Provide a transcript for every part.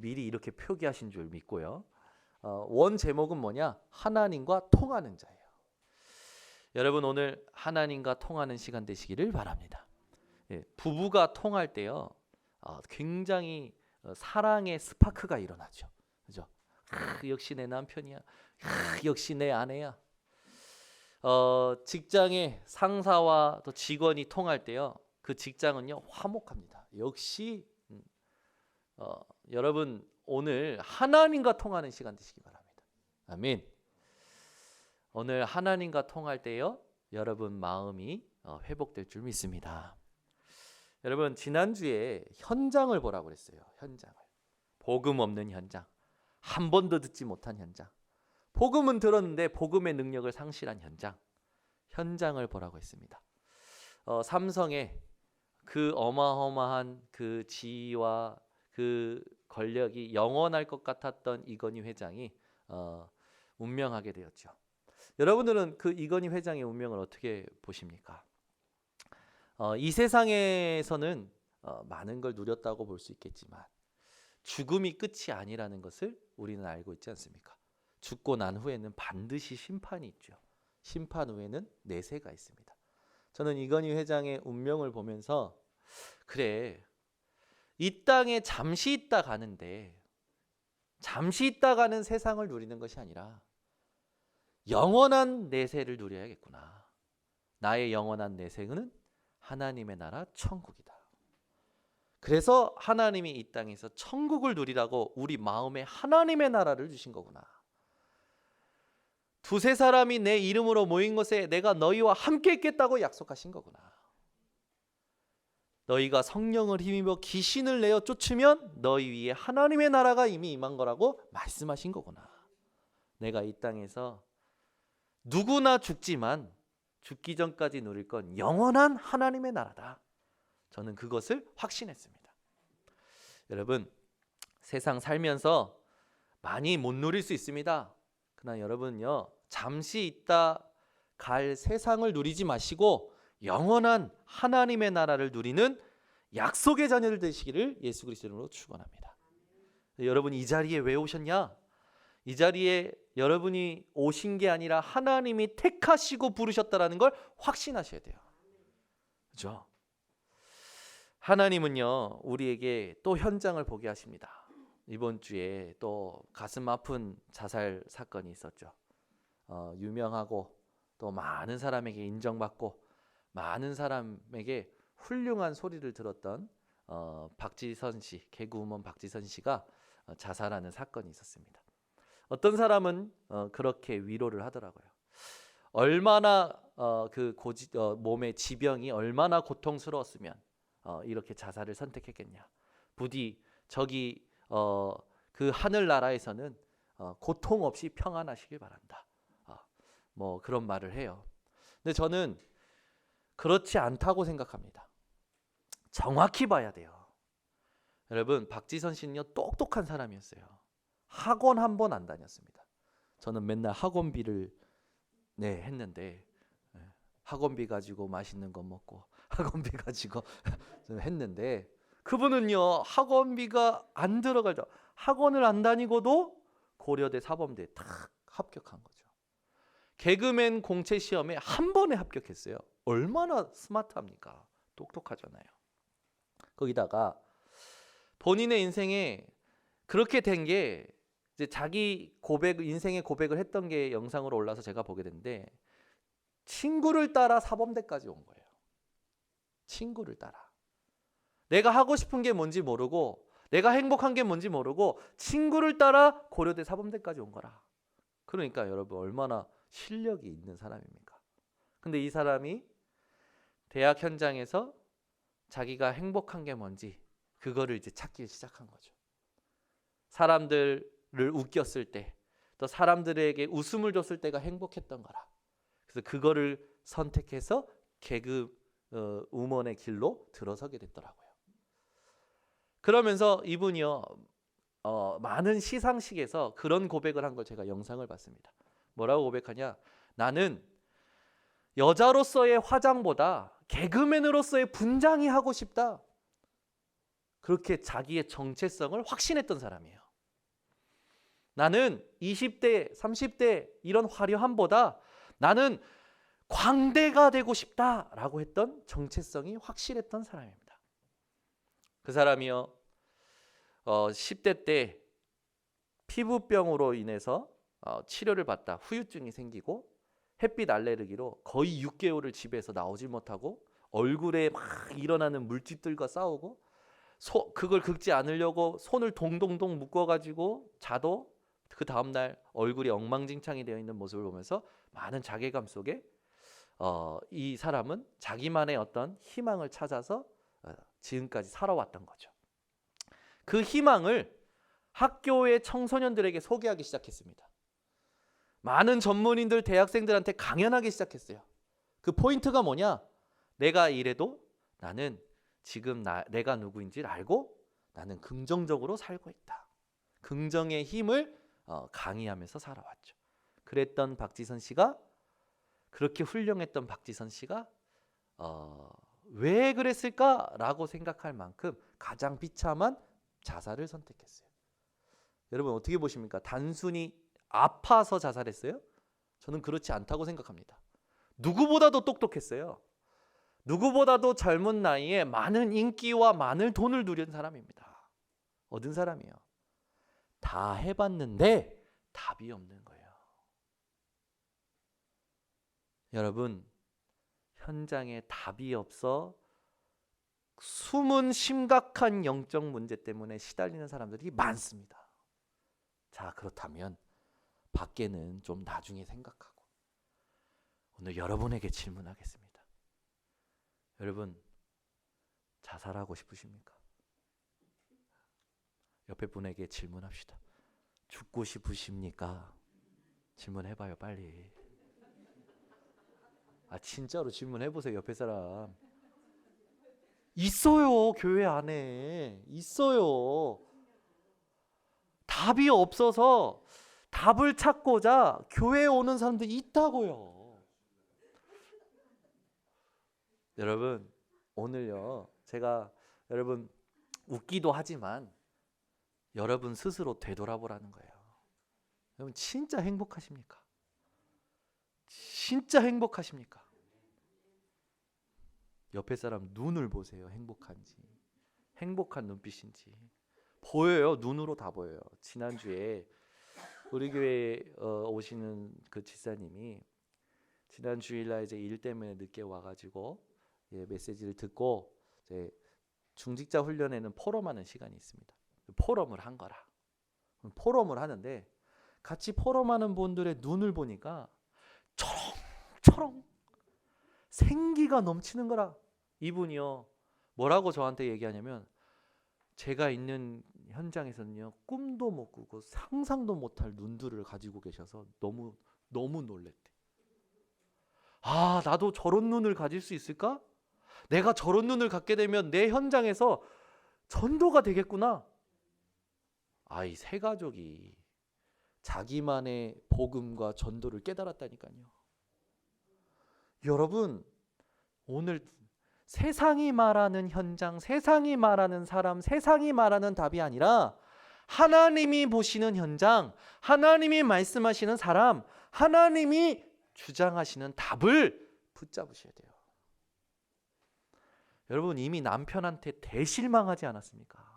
미리 이렇게 표기하신 줄 믿고요. 원 제목은 뭐냐? 하나님과 통하는 자예요. 여러분 오늘 하나님과 통하는 시간 되시기를 바랍니다. 부부가 통할 때요, 굉장히 사랑의 스파크가 일어나죠. 그죠? 역시 내 남편이야. 역시 내 아내야. 직장의 상사와 또 직원이 통할 때요, 그 직장은요 화목합니다. 역시 여러분 오늘 하나님과 통하는 시간 되시기 바랍니다. 아멘. 오늘 하나님과 통할 때요, 여러분 마음이 회복될 줄 믿습니다. 여러분 지난주에 현장을 보라고 그랬어요. 현장을. 복음 없는 현장. 한 번도 듣지 못한 현장. 복음은 들었는데 복음의 능력을 상실한 현장. 현장을 보라고 했습니다. 삼성의 그 어마어마한 그 지위와 그 권력이 영원할 것 같았던 이건희 회장이 운명하게 되었죠. 여러분들은 그 이건희 회장의 운명을 어떻게 보십니까? 이 세상에서는 많은 걸 누렸다고 볼 수 있겠지만 죽음이 끝이 아니라는 것을 우리는 알고 있지 않습니까? 죽고 난 후에는 반드시 심판이 있죠. 심판 후에는 내세가 있습니다. 저는 이건희 회장의 운명을 보면서 그래, 이 땅에 잠시 있다 가는데 잠시 있다 가는 세상을 누리는 것이 아니라 영원한 내세를 누려야겠구나. 나의 영원한 내세는 하나님의 나라 천국이다. 그래서 하나님이 이 땅에서 천국을 누리라고 우리 마음에 하나님의 나라를 주신 거구나. 두세 사람이 내 이름으로 모인 곳에 내가 너희와 함께 있겠다고 약속하신 거구나. 너희가 성령을 힘입어 귀신을 내어 쫓으면 너희 위에 하나님의 나라가 이미 임한 거라고 말씀하신 거구나. 내가 이 땅에서 누구나 죽지만 죽기 전까지 누릴 건 영원한 하나님의 나라다. 저는 그것을 확신했습니다. 여러분, 세상 살면서 많이 못 누릴 수 있습니다. 그러나 여러분요, 잠시 있다 갈 세상을 누리지 마시고 영원한 하나님의 나라를 누리는 약속의 자녀들 되시기를 예수 그리스도 이름으로 축원합니다. 여러분 이 자리에 왜 오셨냐? 이 자리에 여러분이 오신 게 아니라 하나님이 택하시고 부르셨다라는 걸 확신하셔야 돼요. 그렇죠? 하나님은요 우리에게 또 현장을 보게 하십니다. 이번 주에 또 가슴 아픈 자살 사건이 있었죠. 유명하고 또 많은 사람에게 인정받고 많은 사람에게 훌륭한 소리를 들었던 박지선 씨, 개그우먼 박지선 씨가 자살하는 사건이 있었습니다. 어떤 사람은 그렇게 위로를 하더라고요. 얼마나 몸의 지병이 얼마나 고통스러웠으면 이렇게 자살을 선택했겠냐. 부디 저기 그 하늘나라에서는 고통 없이 평안하시길 바란다. 뭐 그런 말을 해요. 근데 저는 그렇지 않다고 생각합니다. 정확히 봐야 돼요. 여러분 박지선 씨는요 똑똑한 사람이었어요. 학원 한 번 안 다녔습니다. 저는 맨날 학원비를 했는데 학원비 가지고 맛있는 거 먹고 학원비 가지고 했는데 그분은요 학원비가 안 들어가죠. 학원을 안 다니고도 고려대 사범대에 탁 합격한 거죠. 개그맨 공채 시험에 한 번에 합격했어요. 얼마나 스마트합니까? 똑똑하잖아요. 거기다가 본인의 인생에 그렇게 된 게 이제 자기 인생의 고백을 했던 게 영상으로 올라서 제가 보게 됐는데 친구를 따라 사범대까지 온 거예요. 친구를 따라. 내가 하고 싶은 게 뭔지 모르고 내가 행복한 게 뭔지 모르고 친구를 따라 고려대 사범대까지 온 거라. 그러니까 여러분 얼마나 실력이 있는 사람입니까? 근데 이 사람이 대학 현장에서 자기가 행복한 게 뭔지 그거를 이제 찾기 시작한 거죠. 사람들을 웃겼을 때, 또 사람들에게 웃음을 줬을 때가 행복했던 거라. 그래서 그거를 선택해서 개그 우먼의 길로 들어서게 됐더라고요. 그러면서 이분이요 많은 시상식에서 그런 고백을 한 걸 제가 영상을 봤습니다. 뭐라고 고백하냐? 나는 여자로서의 화장보다 개그맨으로서의 분장이 하고 싶다. 그렇게 자기의 정체성을 확신했던 사람이에요. 나는 20대, 30대 이런 화려함보다 나는 광대가 되고 싶다라고 했던 정체성이 확실했던 사람입니다. 그 사람이요, 10대 때 피부병으로 인해서 치료를 받다 후유증이 생기고 햇빛 알레르기로 거의 6개월을 집에서 나오질 못하고 얼굴에 막 일어나는 물집들과 싸우고 그걸 긁지 않으려고 손을 동동동 묶어가지고 자도 그 다음날 얼굴이 엉망진창이 되어 있는 모습을 보면서 많은 자괴감 속에 이 사람은 자기만의 어떤 희망을 찾아서 지금까지 살아왔던 거죠. 그 희망을 학교의 청소년들에게 소개하기 시작했습니다. 많은 전문인들, 대학생들한테 강연하기 시작했어요. 그 포인트가 뭐냐? 내가 이래도 나는 지금 내가 누구인지를 알고 나는 긍정적으로 살고 있다. 긍정의 힘을 강의하면서 살아왔죠. 그랬던 박지선 씨가, 그렇게 훌륭했던 박지선 씨가 왜 그랬을까라고 생각할 만큼 가장 비참한 자살을 선택했어요. 여러분 어떻게 보십니까? 단순히 아파서 자살했어요? 저는 그렇지 않다고 생각합니다. 누구보다도 똑똑했어요. 누구보다도 젊은 나이에 많은 인기와 많은 돈을 누린 사람입니다. 얻은 사람이에요. 다 해봤는데 답이 없는 거예요. 여러분, 현장에 답이 없어 숨은 심각한 영적 문제 때문에 시달리는 사람들이 많습니다. 자, 그렇다면 밖에는 좀 나중에 생각하고 오늘 여러분에게 질문하겠습니다. 여러분, 자살하고 싶으십니까? 옆에 분에게 질문합시다. 죽고 싶으십니까? 질문해봐요, 빨리. 진짜로 질문해보세요, 옆에 사람. 있어요, 교회 안에. 있어요. 답이 없어서 답을 찾고자 교회에 오는 사람들이 있다고요. 여러분, 오늘요, 제가 여러분 웃기도 하지만 여러분 스스로 되돌아보라는 거예요. 여러분 진짜 행복하십니까? 진짜 행복하십니까? 옆에 사람 눈을 보세요. 행복한지, 행복한 눈빛인지 보여요. 눈으로 다 보여요. 지난주에 우리 교회에 오시는 그 집사님이 지난 주일날 이제 일 때문에 늦게 와가지고 메시지를 듣고 이제 중직자 훈련에는 포럼하는 시간이 있습니다. 포럼을 한 거라. 포럼을 하는데 같이 포럼하는 분들의 눈을 보니까 초롱초롱 생기가 넘치는 거라. 이분이요, 뭐라고 저한테 얘기하냐면, 제가 있는 현장에서는요 꿈도 못 꾸고 상상도 못할 눈들을 가지고 계셔서 너무 놀랬대. 나도 저런 눈을 가질 수 있을까? 내가 저런 눈을 갖게 되면 내 현장에서 전도가 되겠구나. 이 세 가족이 자기만의 복음과 전도를 깨달았다니까요. 여러분, 오늘 세상이 말하는 현장, 세상이 말하는 사람, 세상이 말하는 답이 아니라 하나님이 보시는 현장, 하나님이 말씀하시는 사람, 하나님이 주장하시는 답을 붙잡으셔야 돼요. 여러분 이미 남편한테 대실망하지 않았습니까?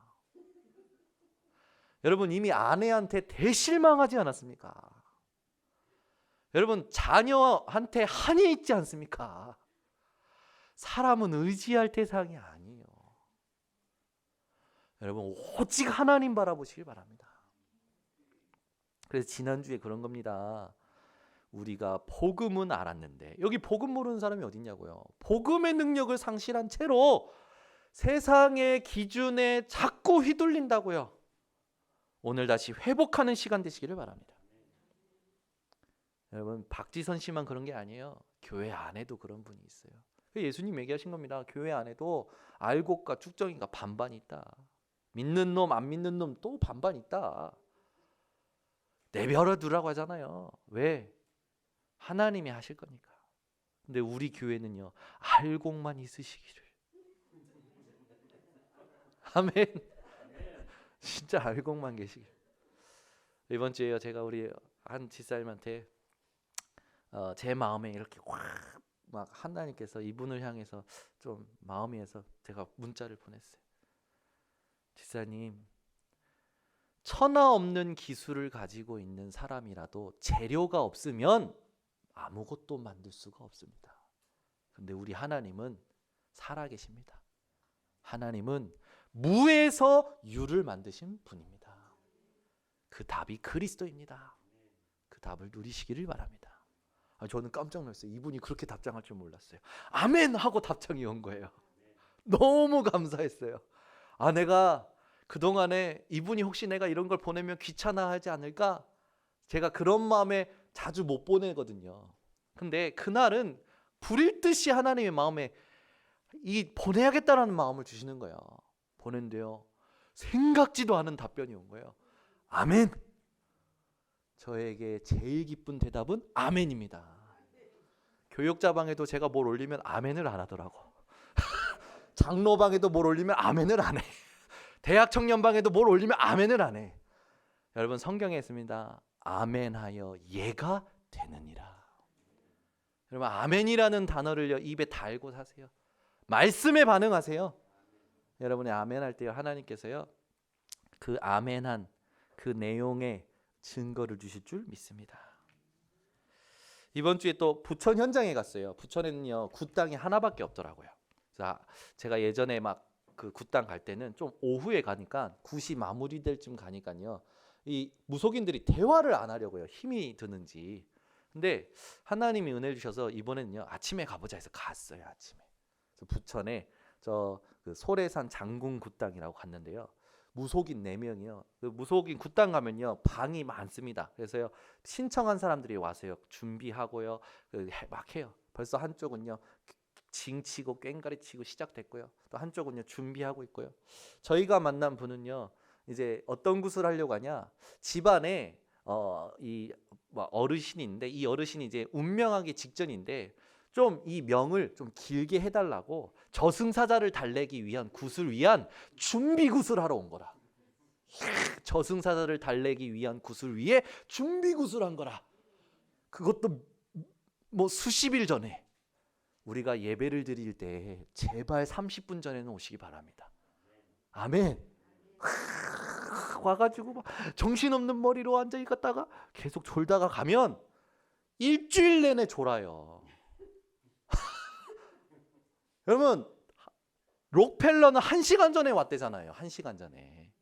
여러분 이미 아내한테 대실망하지 않았습니까? 여러분 자녀한테 한이 있지 않습니까? 사람은 의지할 대상이 아니에요. 여러분 오직 하나님 바라보시길 바랍니다. 그래서 지난주에 그런 겁니다. 우리가 복음은 알았는데, 여기 복음 모르는 사람이 어딨냐고요. 복음의 능력을 상실한 채로 세상의 기준에 자꾸 휘둘린다고요. 오늘 다시 회복하는 시간 되시기를 바랍니다. 여러분 박지선 씨만 그런 게 아니에요. 교회 안에도 그런 분이 있어요. 예수님 얘기하신 겁니다. 교회 안에도 알곡과 쭉정이가 반반 있다. 믿는 놈 안 믿는 놈 또 반반 있다. 내버려 두라고 하잖아요. 왜? 하나님이 하실 거니까. 근데 우리 교회는요 알곡만 있으시기를. 아멘. 진짜 알고만 계시길. 이번 주에요 제가 우리 한 집사님한테 제 마음에 이렇게 확 막 하나님께서 이분을 향해서 좀 마음에서 제가 문자를 보냈어요. 집사님, 천하 없는 기술을 가지고 있는 사람이라도 재료가 없으면 아무것도 만들 수가 없습니다. 근데 우리 하나님은 살아계십니다. 하나님은 무에서 유를 만드신 분입니다. 그 답이 그리스도입니다. 그 답을 누리시기를 바랍니다. 저는 깜짝 놀랐어요. 이분이 그렇게 답장할 줄 몰랐어요. 아멘 하고 답장이 온 거예요. 너무 감사했어요. 내가 그동안에 이분이 혹시 내가 이런 걸 보내면 귀찮아하지 않을까? 제가 그런 마음에 자주 못 보내거든요. 근데 그날은 불일 듯이 하나님의 마음에 보내야겠다라는 마음을 주시는 거예요. 보낸대요. 생각지도 않은 답변이 온 거예요. 아멘. 저에게 제일 기쁜 대답은 아멘입니다. 교육자방에도 제가 뭘 올리면 아멘을 안 하더라고. 장로방에도 뭘 올리면 아멘을 안 해. 대학 청년방에도 뭘 올리면 아멘을 안 해. 여러분 성경에 있습니다. 아멘하여 예가 되느니라. 여러분 아멘이라는 단어를 입에 달고 사세요. 말씀에 반응하세요. 여러분의 아멘할 때 하나님께서요 그 아멘한 그 내용에 증거를 주실 줄 믿습니다. 이번 주에 또 부천 현장에 갔어요. 부천에는요 굿당이 하나밖에 없더라고요. 자, 제가 예전에 막 그 굿당 갈 때는 좀 오후에 가니까 굿이 마무리될 쯤 가니까요 이 무속인들이 대화를 안 하려고요. 힘이 드는지. 근데 하나님이 은혜 주셔서 이번에는요 아침에 가보자 해서 갔어요. 아침에. 그래서 부천에 그 소래산 장군 굿당이라고 갔는데요. 무속인 4명이요. 그 무속인 굿당 가면요 방이 많습니다. 그래서요 신청한 사람들이 와서요 준비하고요 막 해요. 벌써 한쪽은요 징치고 꽹가리 치고 시작됐고요. 또 한쪽은요 준비하고 있고요. 저희가 만난 분은요 이제 어떤 굿을 하려고 하냐, 집안에 이 어르신이 있는데 이 어르신이 이제 운명하기 직전인데 좀 이 명을 좀 길게 해달라고 저승사자를 달래기 위한 굿을 위한 준비 굿을 하러 온 거라. 저승사자를 달래기 위한 굿을 위해 준비 굿을 한 거라. 그것도 뭐 수십일 전에. 우리가 예배를 드릴 때 제발 30분 전에는 오시기 바랍니다. 아멘. 와가지고 막 정신없는 머리로 앉아 있다가 계속 졸다가 가면 일주일 내내 졸아요. 여러분 록펠러는 1시간 전에 왔대잖아요. 1시간 전에.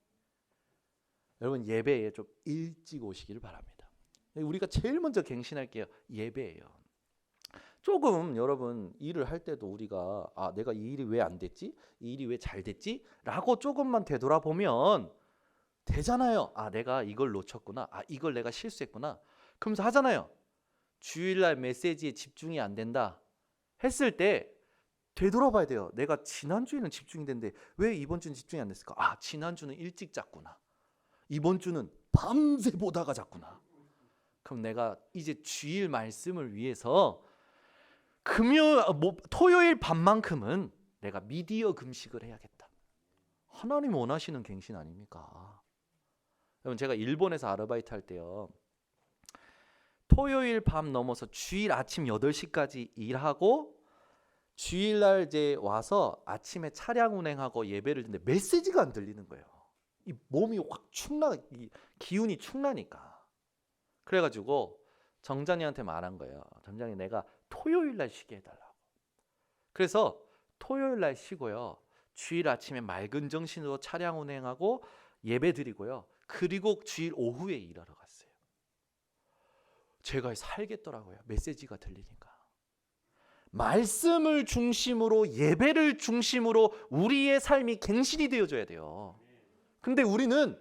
여러분 예배에 좀 일찍 오시기를 바랍니다. 우리가 제일 먼저 갱신할게요. 예배예요. 조금 여러분 일을 할 때도 우리가 내가 이 일이 왜 안 됐지? 이 일이 왜 잘 됐지? 라고 조금만 되돌아보면 되잖아요. 내가 이걸 놓쳤구나. 이걸 내가 실수했구나. 그러면서 하잖아요. 주일날 메시지에 집중이 안 된다 했을 때 되돌아봐야 돼요. 내가 지난주에는 집중이 됐는데 왜 이번 주는 집중이 안 됐을까? 지난주는 일찍 잤구나. 이번 주는 밤새 보다가 잤구나. 그럼 내가 이제 주일 말씀을 위해서 토요일 밤만큼은 내가 미디어 금식을 해야겠다. 하나님 원하시는 갱신 아닙니까? 여러분 제가 일본에서 아르바이트 할 때요. 토요일 밤 넘어서 주일 아침 8시까지 일하고 주일날 이제 와서 아침에 차량 운행하고 예배를 듣는데 메시지가 안 들리는 거예요. 이 몸이 확 이 기운이 축나니까. 그래가지고 정장님한테 말한 거예요. 정장님 내가 토요일날 쉬게 해달라고. 그래서 토요일날 쉬고요. 주일 아침에 맑은 정신으로 차량 운행하고 예배 드리고요. 그리고 주일 오후에 일하러 갔어요. 제가 살겠더라고요. 메시지가 들리니까. 말씀을 중심으로 예배를 중심으로 우리의 삶이 갱신이 되어져야 돼요. 근데 우리는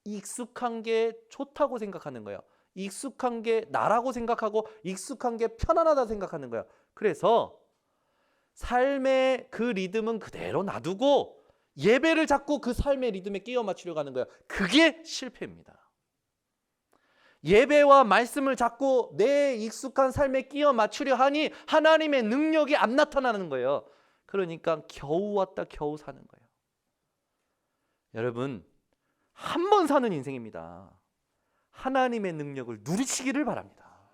익숙한 게 좋다고 생각하는 거예요. 익숙한 게 나라고 생각하고 익숙한 게 편안하다 생각하는 거예요. 그래서 삶의 그 리듬은 그대로 놔두고 예배를 자꾸 그 삶의 리듬에 끼워 맞추려고 하는 거예요. 그게 실패입니다. 예배와 말씀을 자꾸 내 익숙한 삶에 끼워 맞추려 하니 하나님의 능력이 안 나타나는 거예요. 그러니까 겨우 왔다 겨우 사는 거예요. 여러분, 한 번 사는 인생입니다. 하나님의 능력을 누리시기를 바랍니다.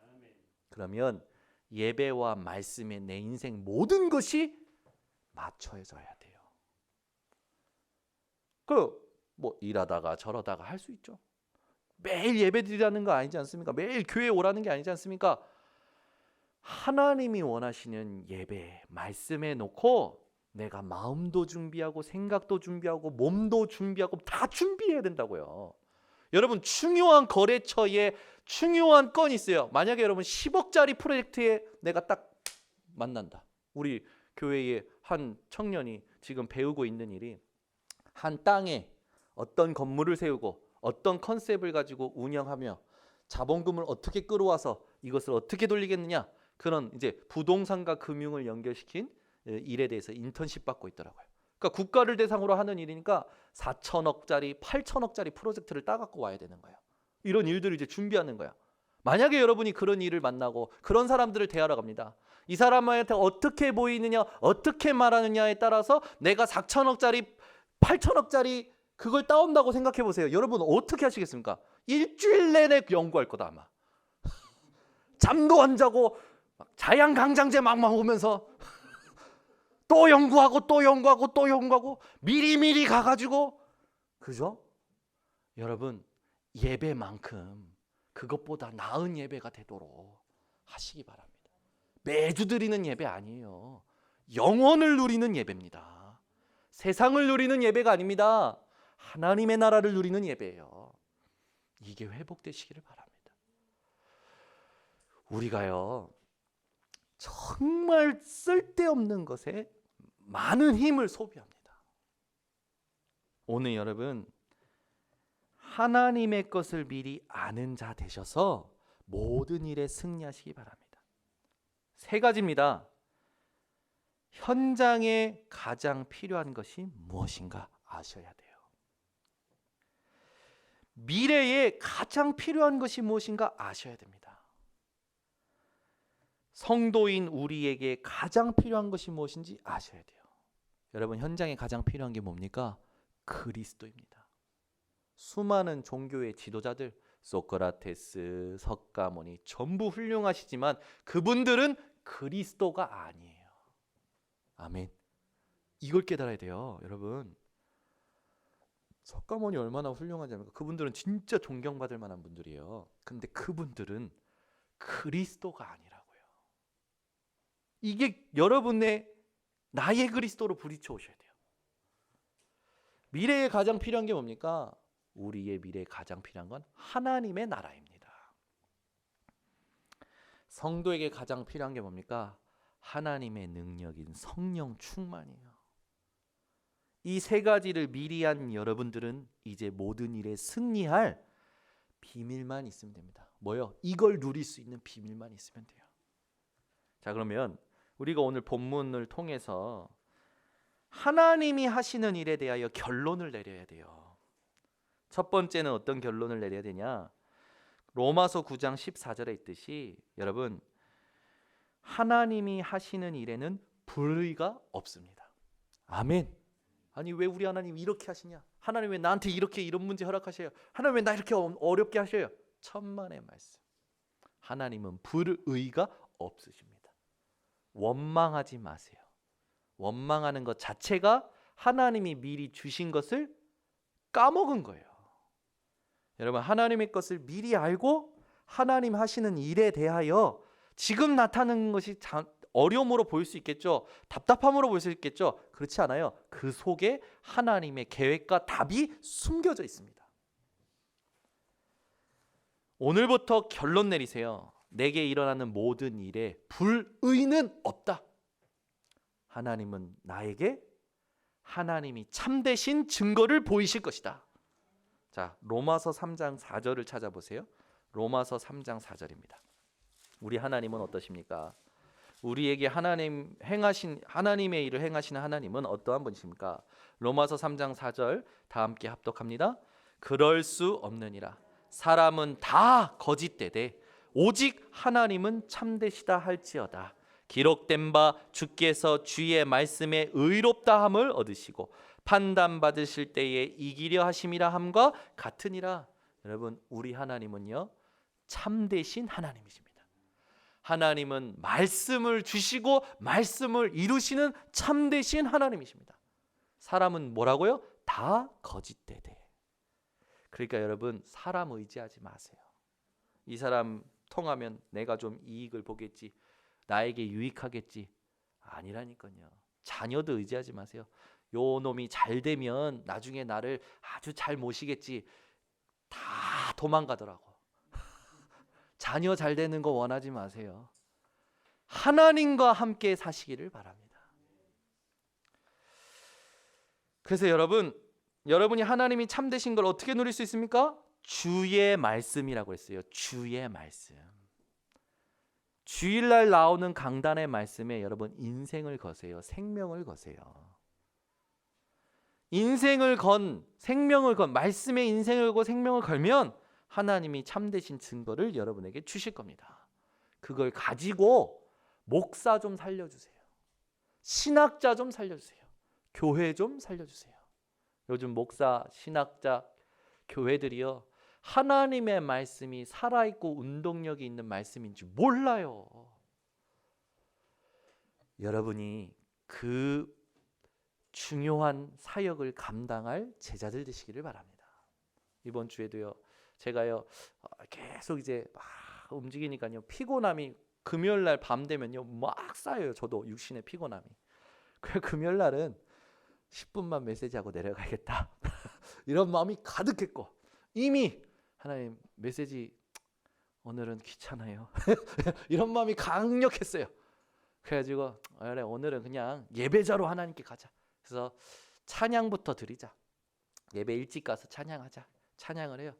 그러면 예배와 말씀에 내 인생 모든 것이 맞춰져야 돼요. 뭐 일하다가 저러다가 할 수 있죠. 매일 예배 드리라는 거 아니지 않습니까? 매일 교회 오라는 게 아니지 않습니까? 하나님이 원하시는 예배, 말씀에 놓고 내가 마음도 준비하고 생각도 준비하고 몸도 준비하고 다 준비해야 된다고요. 여러분, 중요한 거래처에 중요한 건이 있어요. 만약에 여러분 10억짜리 프로젝트에 내가 딱 만난다. 우리 교회의 한 청년이 지금 배우고 있는 일이 한 땅에 어떤 건물을 세우고 어떤 컨셉을 가지고 운영하며 자본금을 어떻게 끌어와서 이것을 어떻게 돌리겠느냐, 그런 이제 부동산과 금융을 연결시킨 일에 대해서 인턴십 받고 있더라고요. 그러니까 국가를 대상으로 하는 일이니까 4천억짜리, 8천억짜리 프로젝트를 따갖고 와야 되는 거예요. 이런 일들을 이제 준비하는 거야. 만약에 여러분이 그런 일을 만나고 그런 사람들을 대하러 갑니다. 이 사람한테 어떻게 보이느냐, 어떻게 말하느냐에 따라서 내가 4천억짜리, 8천억짜리 그걸 따온다고 생각해 보세요. 여러분 어떻게 하시겠습니까? 일주일 내내 연구할 거다 아마. 잠도 안 자고 자양강장제 막 먹으면서 또 연구하고 또 연구하고 또 연구하고 미리미리 가가지고, 그죠? 여러분, 예배만큼 그것보다 나은 예배가 되도록 하시기 바랍니다. 매주 드리는 예배 아니에요. 영원을 누리는 예배입니다. 세상을 누리는 예배가 아닙니다. 하나님의 나라를 누리는 예배예요. 이게 회복되시기를 바랍니다. 우리가요, 정말 쓸데없는 것에 많은 힘을 소비합니다. 오늘 여러분, 하나님의 것을 미리 아는 자 되셔서 모든 일에 승리하시기 바랍니다. 세 가지입니다. 현장에 가장 필요한 것이 무엇인가 아셔야 돼요. 미래에 가장 필요한 것이 무엇인가 아셔야 됩니다. 성도인 우리에게 가장 필요한 것이 무엇인지 아셔야 돼요. 여러분, 현장에 가장 필요한 게 뭡니까? 그리스도입니다. 수많은 종교의 지도자들, 소크라테스, 석가모니 전부 훌륭하시지만 그분들은 그리스도가 아니에요. 아멘. 이걸 깨달아야 돼요, 여러분. 석가모니 얼마나 훌륭하지 않습니까? 그분들은 진짜 존경받을 만한 분들이에요. 근데 그분들은 그리스도가 아니라고요. 이게 여러분의 나의 그리스도로 부딪혀 오셔야 돼요. 미래에 가장 필요한 게 뭡니까? 우리의 미래에 가장 필요한 건 하나님의 나라입니다. 성도에게 가장 필요한 게 뭡니까? 하나님의 능력인 성령 충만이에요. 이 세 가지를 미리 한 여러분들은 이제 모든 일에 승리할 비밀만 있으면 됩니다. 뭐요? 이걸 누릴 수 있는 비밀만 있으면 돼요. 자, 그러면 우리가 오늘 본문을 통해서 하나님이 하시는 일에 대하여 결론을 내려야 돼요. 첫 번째는 어떤 결론을 내려야 되냐? 로마서 9장 14절에 있듯이 여러분, 하나님이 하시는 일에는 불의가 없습니다. 아멘. 아니, 왜 우리 하나님 이렇게 하시냐? 하나님 왜 나한테 이렇게 이런 문제 허락하셔요? 하나님 왜 나 이렇게 어렵게 하셔요? 천만의 말씀. 하나님은 불의가 없으십니다. 원망하지 마세요. 원망하는 것 자체가 하나님이 미리 주신 것을 까먹은 거예요. 여러분, 하나님의 것을 미리 알고 하나님 하시는 일에 대하여 지금 나타나는 것이 어려움으로 보일 수 있겠죠. 답답함으로 보일 수 있겠죠. 그렇지 않아요. 그 속에 하나님의 계획과 답이 숨겨져 있습니다. 오늘부터 결론 내리세요. 내게 일어나는 모든 일에 불의는 없다. 하나님은 나에게 하나님이 참되신 증거를 보이실 것이다. 자, 로마서 3장 4절을 찾아보세요. 로마서 3장 4절입니다. 우리 하나님은 어떠십니까? 우리에게 하나님의 일을 행하시는 하나님은 어떠한 분이십니까? 로마서 3장 4절 다 함께 합독합니다. 그럴 수 없느니라. 사람은 다 거짓되되 오직 하나님은 참되시다 할지어다. 기록된 바 주께서 주의 말씀에 의롭다함을 얻으시고 판단받으실 때에 이기려 하심이라 함과 같으니라. 여러분, 우리 하나님은요 참되신 하나님이십니다. 하나님은 말씀을 주시고 말씀을 이루시는 참되신 하나님이십니다. 사람은 뭐라고요? 다 거짓되대. 그러니까 여러분, 사람 의지하지 마세요. 이 사람 통하면 내가 좀 이익을 보겠지, 나에게 유익하겠지. 아니라니까요. 자녀도 의지하지 마세요. 요 놈이 잘 되면 나중에 나를 아주 잘 모시겠지. 다 도망가더라고. 자녀 잘 되는 거 원하지 마세요. 하나님과 함께 사시기를 바랍니다. 그래서 여러분이 하나님이 참되신 걸 어떻게 누릴 수 있습니까? 주의 말씀이라고 했어요. 주의 말씀. 주일날 나오는 강단의 말씀에 여러분 인생을 거세요. 생명을 거세요. 생명을 건 말씀에 인생을 걸고 생명을 걸면 하나님이 참되신 증거를 여러분에게 주실 겁니다. 그걸 가지고 목사 좀 살려주세요. 신학자 좀 살려주세요. 교회 좀 살려주세요. 요즘 목사, 신학자, 교회들이요 하나님의 말씀이 살아있고 운동력이 있는 말씀인지 몰라요. 여러분이 그 중요한 사역을 감당할 제자들 되시기를 바랍니다. 이번 주에도요 제가요 계속 이제 막 움직이니까요 피곤함이 금요일 날 밤 되면요 막 쌓여요. 저도 육신의 피곤함이. 그래서 금요일 날은 10분만 메시지하고 내려가겠다 이런 마음이 가득했고, 이미 하나님 메시지 오늘은 귀찮아요 이런 마음이 강력했어요. 그래가지고 그래, 오늘은 그냥 예배자로 하나님께 가자. 그래서 찬양부터 드리자. 예배 일찍 가서 찬양하자. 찬양을 해요.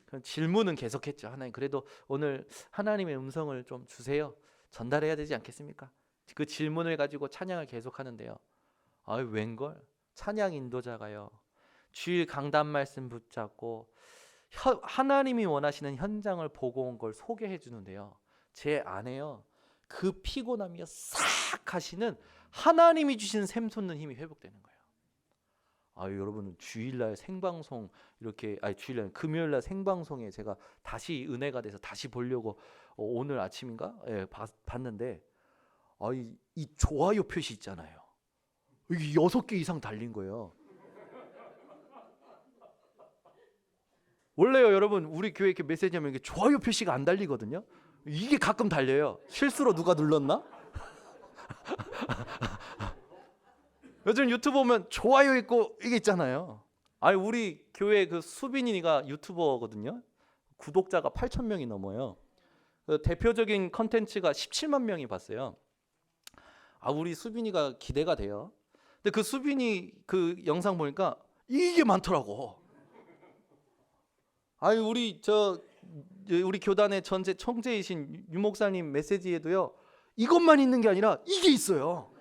그럼 질문은 계속했죠. 하나님 그래도 오늘 하나님의 음성을 좀 주세요. 전달해야 되지 않겠습니까? 그 질문을 가지고 찬양을 계속하는데요. 아유 웬걸? 찬양 인도자가요 주일 강단 말씀 붙잡고 하나님이 원하시는 현장을 보고 온 걸 소개해 주는데요. 제 안에요 그 피곤함이 싹 하시는 하나님이 주신 샘솟는 힘이 회복되는 거예요. 여러분 주일날 생방송 이렇게 주일날 금요일날 생방송에 제가 다시 은혜가 돼서 다시 보려고 오늘 아침인가 봤는데 이 좋아요 표시 있잖아요. 이게 6개 이상 달린 거예요. 원래요 여러분 우리 교회 이렇게 메시지하면 이게 좋아요 표시가 안 달리거든요. 이게 가끔 달려요. 실수로 누가 눌렀나? 요즘 유튜브 보면 좋아요 있고 이게 있잖아요. 우리 교회 그 수빈이가 유튜버거든요. 구독자가 8,000명이 넘어요. 그 대표적인 컨텐츠가 17만 명이 봤어요. 우리 수빈이가 기대가 돼요. 근데 그 수빈이 그 영상 보니까 이게 많더라고. 우리 교단의 전체 총재이신 유 목사님 메시지에도요 이것만 있는 게 아니라 이게 있어요.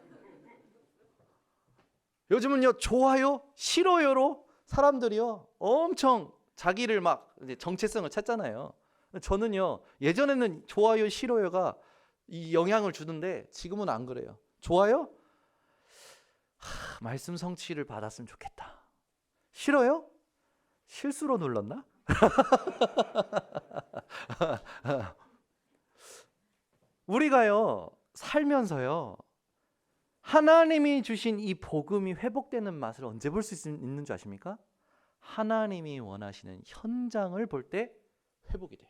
요즘은요 좋아요, 싫어요로 사람들이요 엄청 자기를 막 이제 정체성을 찾잖아요. 저는요 예전에는 좋아요, 싫어요가 이 영향을 주는데 지금은 안 그래요. 좋아요? 말씀 성취를 받았으면 좋겠다. 싫어요? 실수로 눌렀나? 우리가요 살면서요 하나님이 주신 이 복음이 회복되는 맛을 언제 볼 수 있는 줄 아십니까? 하나님이 원하시는 현장을 볼 때 회복이 돼요.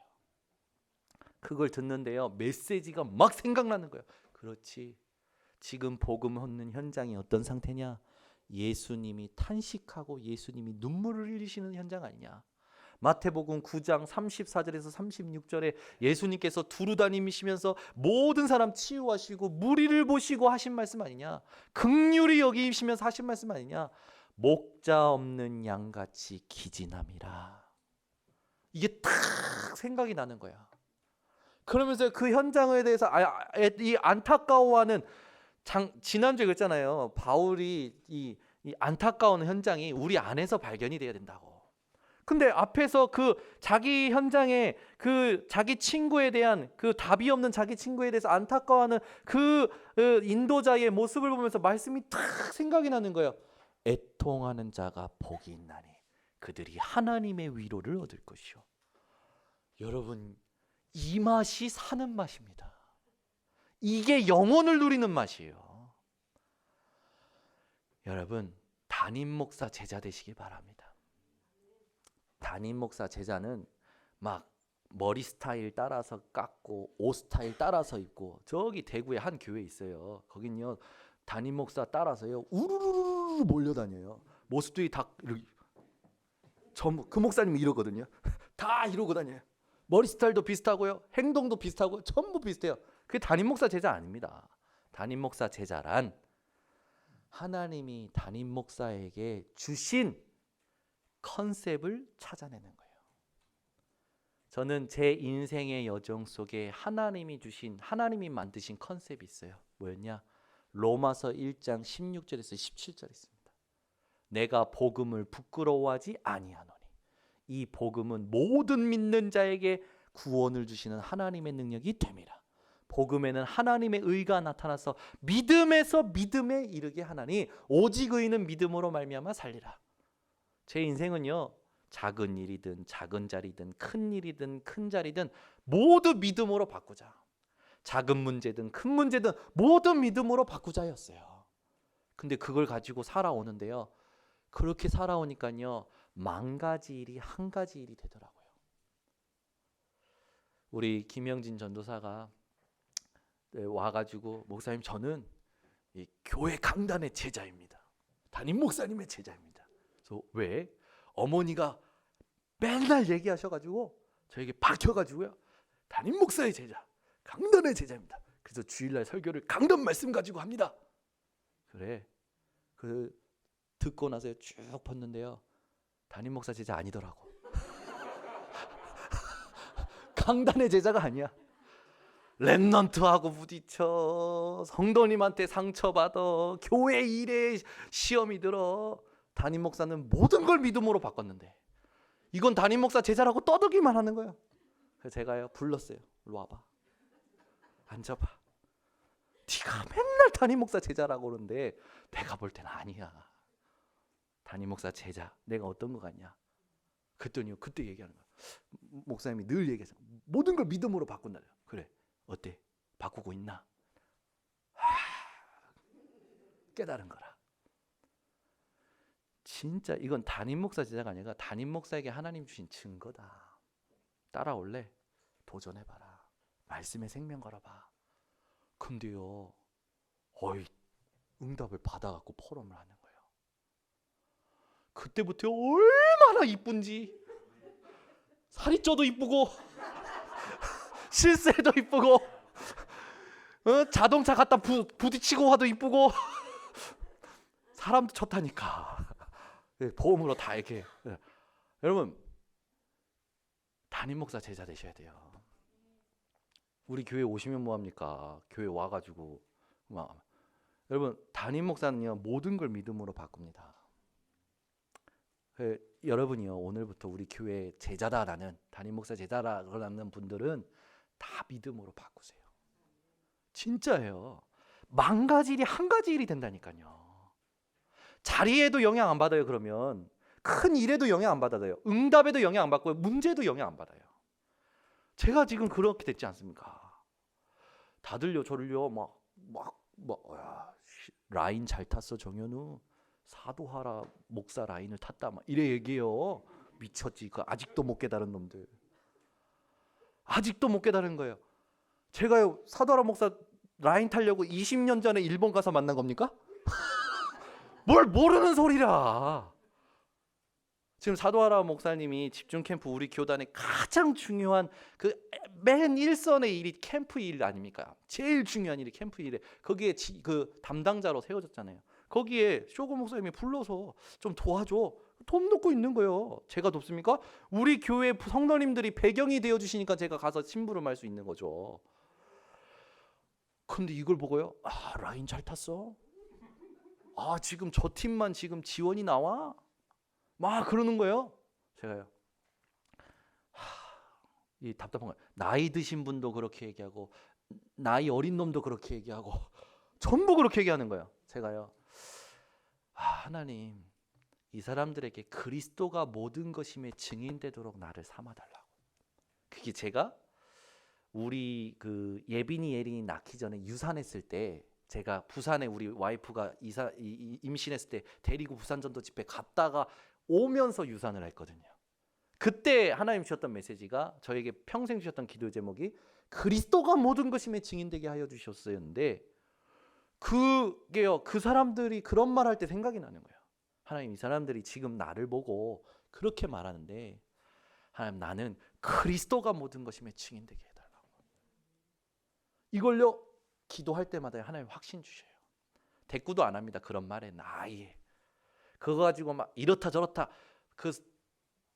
그걸 듣는데요 메시지가 막 생각나는 거예요. 그렇지, 지금 복음 얻는 현장이 어떤 상태냐? 예수님이 탄식하고 예수님이 눈물을 흘리시는 현장 아니냐? 마태복음 9장 34절에서 36절에 예수님께서 두루 다니시면서 모든 사람 치유하시고 무리를 보시고 하신 말씀 아니냐? 긍휼히 여기시면서 하신 말씀 아니냐? 목자 없는 양같이 기진함이라. 이게 딱 생각이 나는 거야. 그러면서 그 현장에 대해서 이 안타까워하는 지난주에 그랬잖아요. 바울이 이 안타까운 현장이 우리 안에서 발견이 돼야 된다고. 근데 앞에서 그 자기 현장에 그 자기 친구에 대한 그 답이 없는 자기 친구에 대해서 안타까워하는 그 인도자의 모습을 보면서 말씀이 탁 생각이 나는 거예요. 애통하는 자가 복이 있나니 그들이 하나님의 위로를 얻을 것이요. 여러분, 이 맛이 사는 맛입니다. 이게 영혼을 누리는 맛이에요. 여러분, 담임 목사 제자 되시길 바랍니다. 담임 목사 제자는 막 머리 스타일 따라서 깎고 옷 스타일 따라서 입고, 저기 대구에 한 교회 있어요. 거긴요 담임 목사 따라서요 우르르르 몰려다녀요. 모습들이 다 전부 그 목사님이 이러거든요. 다 이러고 다녀요. 머리 스타일도 비슷하고요, 행동도 비슷하고 전부 비슷해요. 그게 담임 목사 제자 아닙니다. 담임 목사 제자란 하나님이 담임 목사에게 주신 컨셉을 찾아내는 거예요. 저는 제 인생의 여정 속에 하나님이 만드신 컨셉이 있어요. 뭐였냐? 로마서 1장 16절에서 17절 있습니다. 내가 복음을 부끄러워하지 아니하노니 이 복음은 모든 믿는 자에게 구원을 주시는 하나님의 능력이 됨이라. 복음에는 하나님의 의가 나타나서 믿음에서 믿음에 이르게 하나니 오직 의인은 믿음으로 말미암아 살리라. 제 인생은요, 작은 일이든 작은 자리든 큰 일이든 큰 자리든 모두 믿음으로 바꾸자. 작은 문제든 큰 문제든 모두 믿음으로 바꾸자였어요. 근데 그걸 가지고 살아오는데요, 그렇게 살아오니까요 망가지 일이 한 가지 일이 되더라고요. 우리 김영진 전도사가 와가지고, 목사님 저는 이 교회 강단의 제자입니다. 담임 목사님의 제자입니다. 그래서 왜? 어머니가 맨날 얘기하셔가지고 저에게 박혀가지고요, 담임 목사의 제자, 강단의 제자입니다. 그래서 주일날 설교를 강단 말씀 가지고 합니다. 그래, 그 듣고 나서 쭉 봤는데요, 담임 목사 제자 아니더라고. 강단의 제자가 아니야. 랩넌트하고 부딪혀, 성도님한테 상처받아, 교회 일에 시험이 들어. 담임 목사는 모든 걸 믿음으로 바꿨는데 이건 담임 목사 제자라고 떠들기만 하는 거예요. 그래서 제가요 불렀어요. 일로 와봐, 앉아봐. 네가 맨날 담임 목사 제자라고 그러는데 내가 볼 때는 아니야. 담임 목사 제자 내가 어떤 거 같냐? 그랬더니 그때 얘기하는 거야. 목사님이 늘 얘기해서 모든 걸 믿음으로 바꾼다. 그래, 어때? 바꾸고 있나? 깨달은 거라. 진짜 이건 담임 목사 제자가 아니라 담임 목사에게 하나님 주신 증거다. 따라올래? 도전해봐라. 말씀에 생명 걸어봐. 근데요, 응답을 받아갖고 포럼을 하는 거예요. 그때부터 얼마나 이쁜지. 살이 쪄도 이쁘고 실세도 이쁘고, 자동차 갖다 부딪히고 와도 이쁘고, 사람도 좋다니까. 보험으로 다 이렇게. 여러분, 담임 목사 제자 되셔야 돼요. 우리 교회 오시면 뭐합니까? 교회 와가지고 여러분, 담임 목사는요 모든 걸 믿음으로 바꿉니다. 여러분이요 오늘부터 우리 교회 제자다라는, 담임 목사 제자라는 분들은 다 믿음으로 바꾸세요. 진짜예요. 망가질 일이 한 가지 일이 된다니까요. 자리에도 영향 안 받아요. 그러면 큰 일에도 영향 안 받아요. 응답에도 영향 안 받고요, 문제도 영향 안 받아요. 제가 지금 그렇게 됐지 않습니까? 다들요 저를요 라인 잘 탔어 정현우, 사도하라 목사 라인을 탔다 막 이래 얘기해요. 미쳤지. 그 아직도 못 깨달은 놈들. 아직도 못 깨달은 거예요. 제가요 사도하라 목사 라인 타려고 20년 전에 일본 가서 만난 겁니까? 뭘 모르는 소리라. 지금 사도하라 목사님이 집중 캠프, 우리 교단의 가장 중요한 그 맨 일선의 일이 캠프 일 아닙니까? 제일 중요한 일이 캠프 일에, 거기에 그 담당자로 세워졌잖아요. 거기에 쇼고 목사님이 불러서 좀 도와줘. 돈 돕고 있는 거예요. 제가 돕습니까? 우리 교회 성도님들이 배경이 되어주시니까 제가 가서 심부름할 수 있는 거죠. 근데 이걸 보고요, 라인 잘 탔어? 지금 저 팀만 지금 지원이 나와? 막 그러는 거예요. 제가요, 이 답답한 거예요. 나이 드신 분도 그렇게 얘기하고 나이 어린 놈도 그렇게 얘기하고 전부 그렇게 얘기하는 거예요. 제가요, 하나님, 이 사람들에게 그리스도가 모든 것임의 증인되도록 나를 삼아달라고. 그게 제가 우리 그 예빈이 예린이 낳기 전에 유산했을 때, 제가 부산에 우리 와이프가 임신했을 때 데리고 부산 전도 집회 갔다가 오면서 유산을 했거든요. 그때 하나님 주셨던 메시지가, 저에게 평생 주셨던 기도 제목이 그리스도가 모든 것임에 증인되게 하여 주셨었는데, 그게요, 그 사람들이 그런 말 할 때 생각이 나는 거예요. 하나님, 이 사람들이 지금 나를 보고 그렇게 말하는데, 하나님, 나는 그리스도가 모든 것임에 증인되게 해달라고. 이걸요 기도할 때마다 하나님 확신 주셔요. 대꾸도 안 합니다. 그런 말에 아예 그거 가지고 막 이렇다 저렇다 그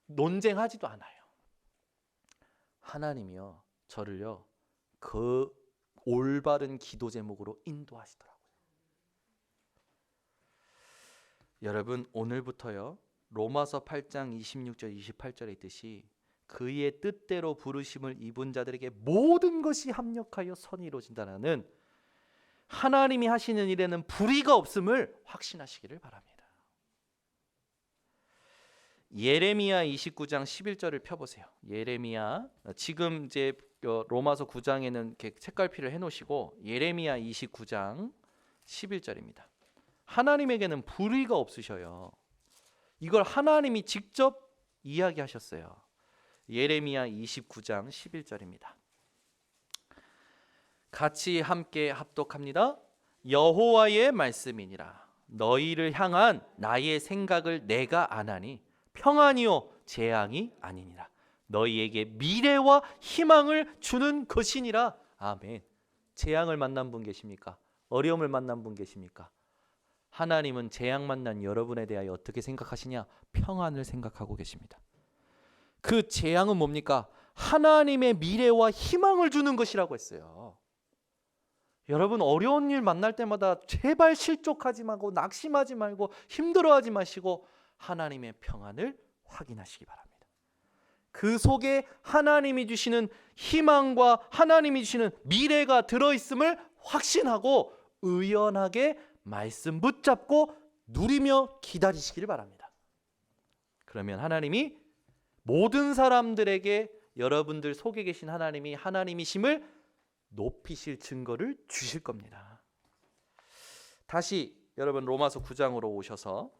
논쟁하지도 않아요. 하나님이요 저를요 그 올바른 기도 제목으로 인도하시더라고요. 여러분, 오늘부터요 로마서 8장 26절 28절에 있듯이 그의 뜻대로 부르심을 입은 자들에게 모든 것이 합력하여 선이 이루어진다는 하나님이 하시는 일에는 불의가 없음을 확신하시기를 바랍니다. 예레미야 29장 11절을 펴보세요. 예레미야, 지금 이제 로마서 9장에는 이렇게 책갈피를 해놓으시고 예레미야 29장 11절입니다. 하나님에게는 불의가 없으셔요. 이걸 하나님이 직접 이야기하셨어요. 예레미야 29장 11절입니다. 같이 함께 합독합니다. 여호와의 말씀이니라. 너희를 향한 나의 생각을 내가 아나니 평안이요 재앙이 아니니라. 너희에게 미래와 희망을 주는 것이니라. 아멘. 재앙을 만난 분 계십니까? 어려움을 만난 분 계십니까? 하나님은 재앙 만난 여러분에 대하여 어떻게 생각하시냐? 평안을 생각하고 계십니다. 그 재앙은 뭡니까? 하나님의 미래와 희망을 주는 것이라고 했어요. 여러분, 어려운 일 만날 때마다 제발 실족하지 말고 낙심하지 말고 힘들어하지 마시고 하나님의 평안을 확인하시기 바랍니다. 그 속에 하나님이 주시는 희망과 하나님이 주시는 미래가 들어있음을 확신하고 의연하게 말씀 붙잡고 누리며 기다리시기를 바랍니다. 그러면 하나님이 모든 사람들에게 여러분들 속에 계신 하나님이 하나님이심을 높이실 증거를 주실 겁니다. 다시 여러분 로마서 9장으로 오셔서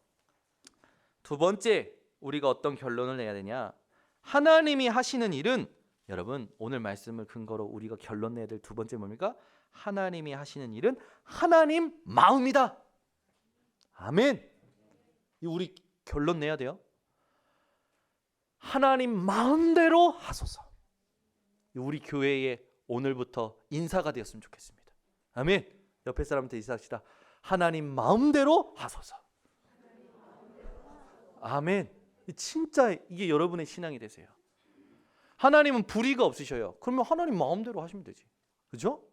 두 번째 우리가 어떤 결론을 내야 되냐? 하나님이 하시는 일은, 여러분 오늘 말씀을 근거로 우리가 결론 내야 될 두 번째 뭡니까? 하나님이 하시는 일은 하나님 마음이다. 아멘. 우리 결론 내야 돼요. 하나님 마음대로 하소서. 우리 교회에 오늘부터 인사가 되었으면 좋겠습니다. 아멘. 옆에 사람한테 인사합시다. 하나님 마음대로 하소서. 아멘. 진짜 이게 여러분의 신앙이 되세요. 하나님은 불의가 없으셔요. 그러면 하나님 마음대로 하시면 되지. 그죠?